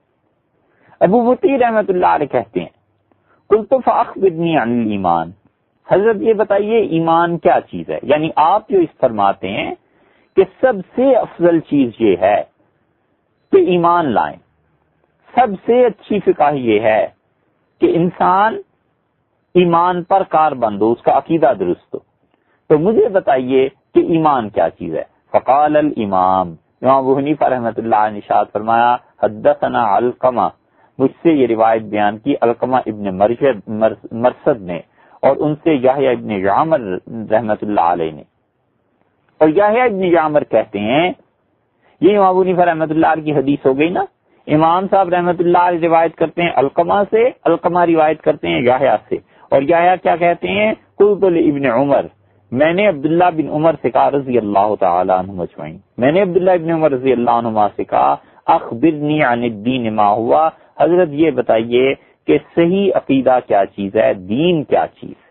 ابو مطیع رحمۃ اللہ علیہ کہتے ہیں قلت فاخبرنی عن الایمان، حضرت یہ بتائیے ایمان کیا چیز ہے. یعنی آپ جو اس فرماتے ہیں کہ سب سے افضل چیز یہ ہے کہ ایمان لائیں، سب سے اچھی فقہ یہ ہے کہ انسان ایمان پر کار بند ہو، اس کا عقیدہ درست ہو. تو مجھے بتائیے کہ ایمان کیا چیز ہے. فقال الامام، امام ابو حنیفہ رحمۃ اللہ نے ارشاد فرمایا حدثنا علقمہ، مجھ سے یہ روایت بیان کی علقمہ ابن مرثد نے، اور ان سے یحییٰ ابن یعمر رحمۃ اللہ علیہ نے. اور یحییٰ ابن یعمر کہتے ہیں، یہ امام ابو حنیفہ رحمۃ اللہ علیہ کی حدیث ہو گئی نا. امام صاحب رحمۃ اللہ علیہ روایت کرتے ہیں علقمہ سے، علقمہ روایت کرتے ہیں یحییٰ سے. اور یحییٰ کیا کہتے ہیں قلت لابن عمر، میں نے عبداللہ بن عمر سے کہا رضی اللہ تعالی عنہ اجمعین، میں نے عبداللہ بن عمر رضی اللہ عنہما سے کہا اخبرنی عن الدین ما ہوا، حضرت یہ بتائیے کہ صحیح عقیدہ کیا چیز ہے، دین کیا چیز ہے.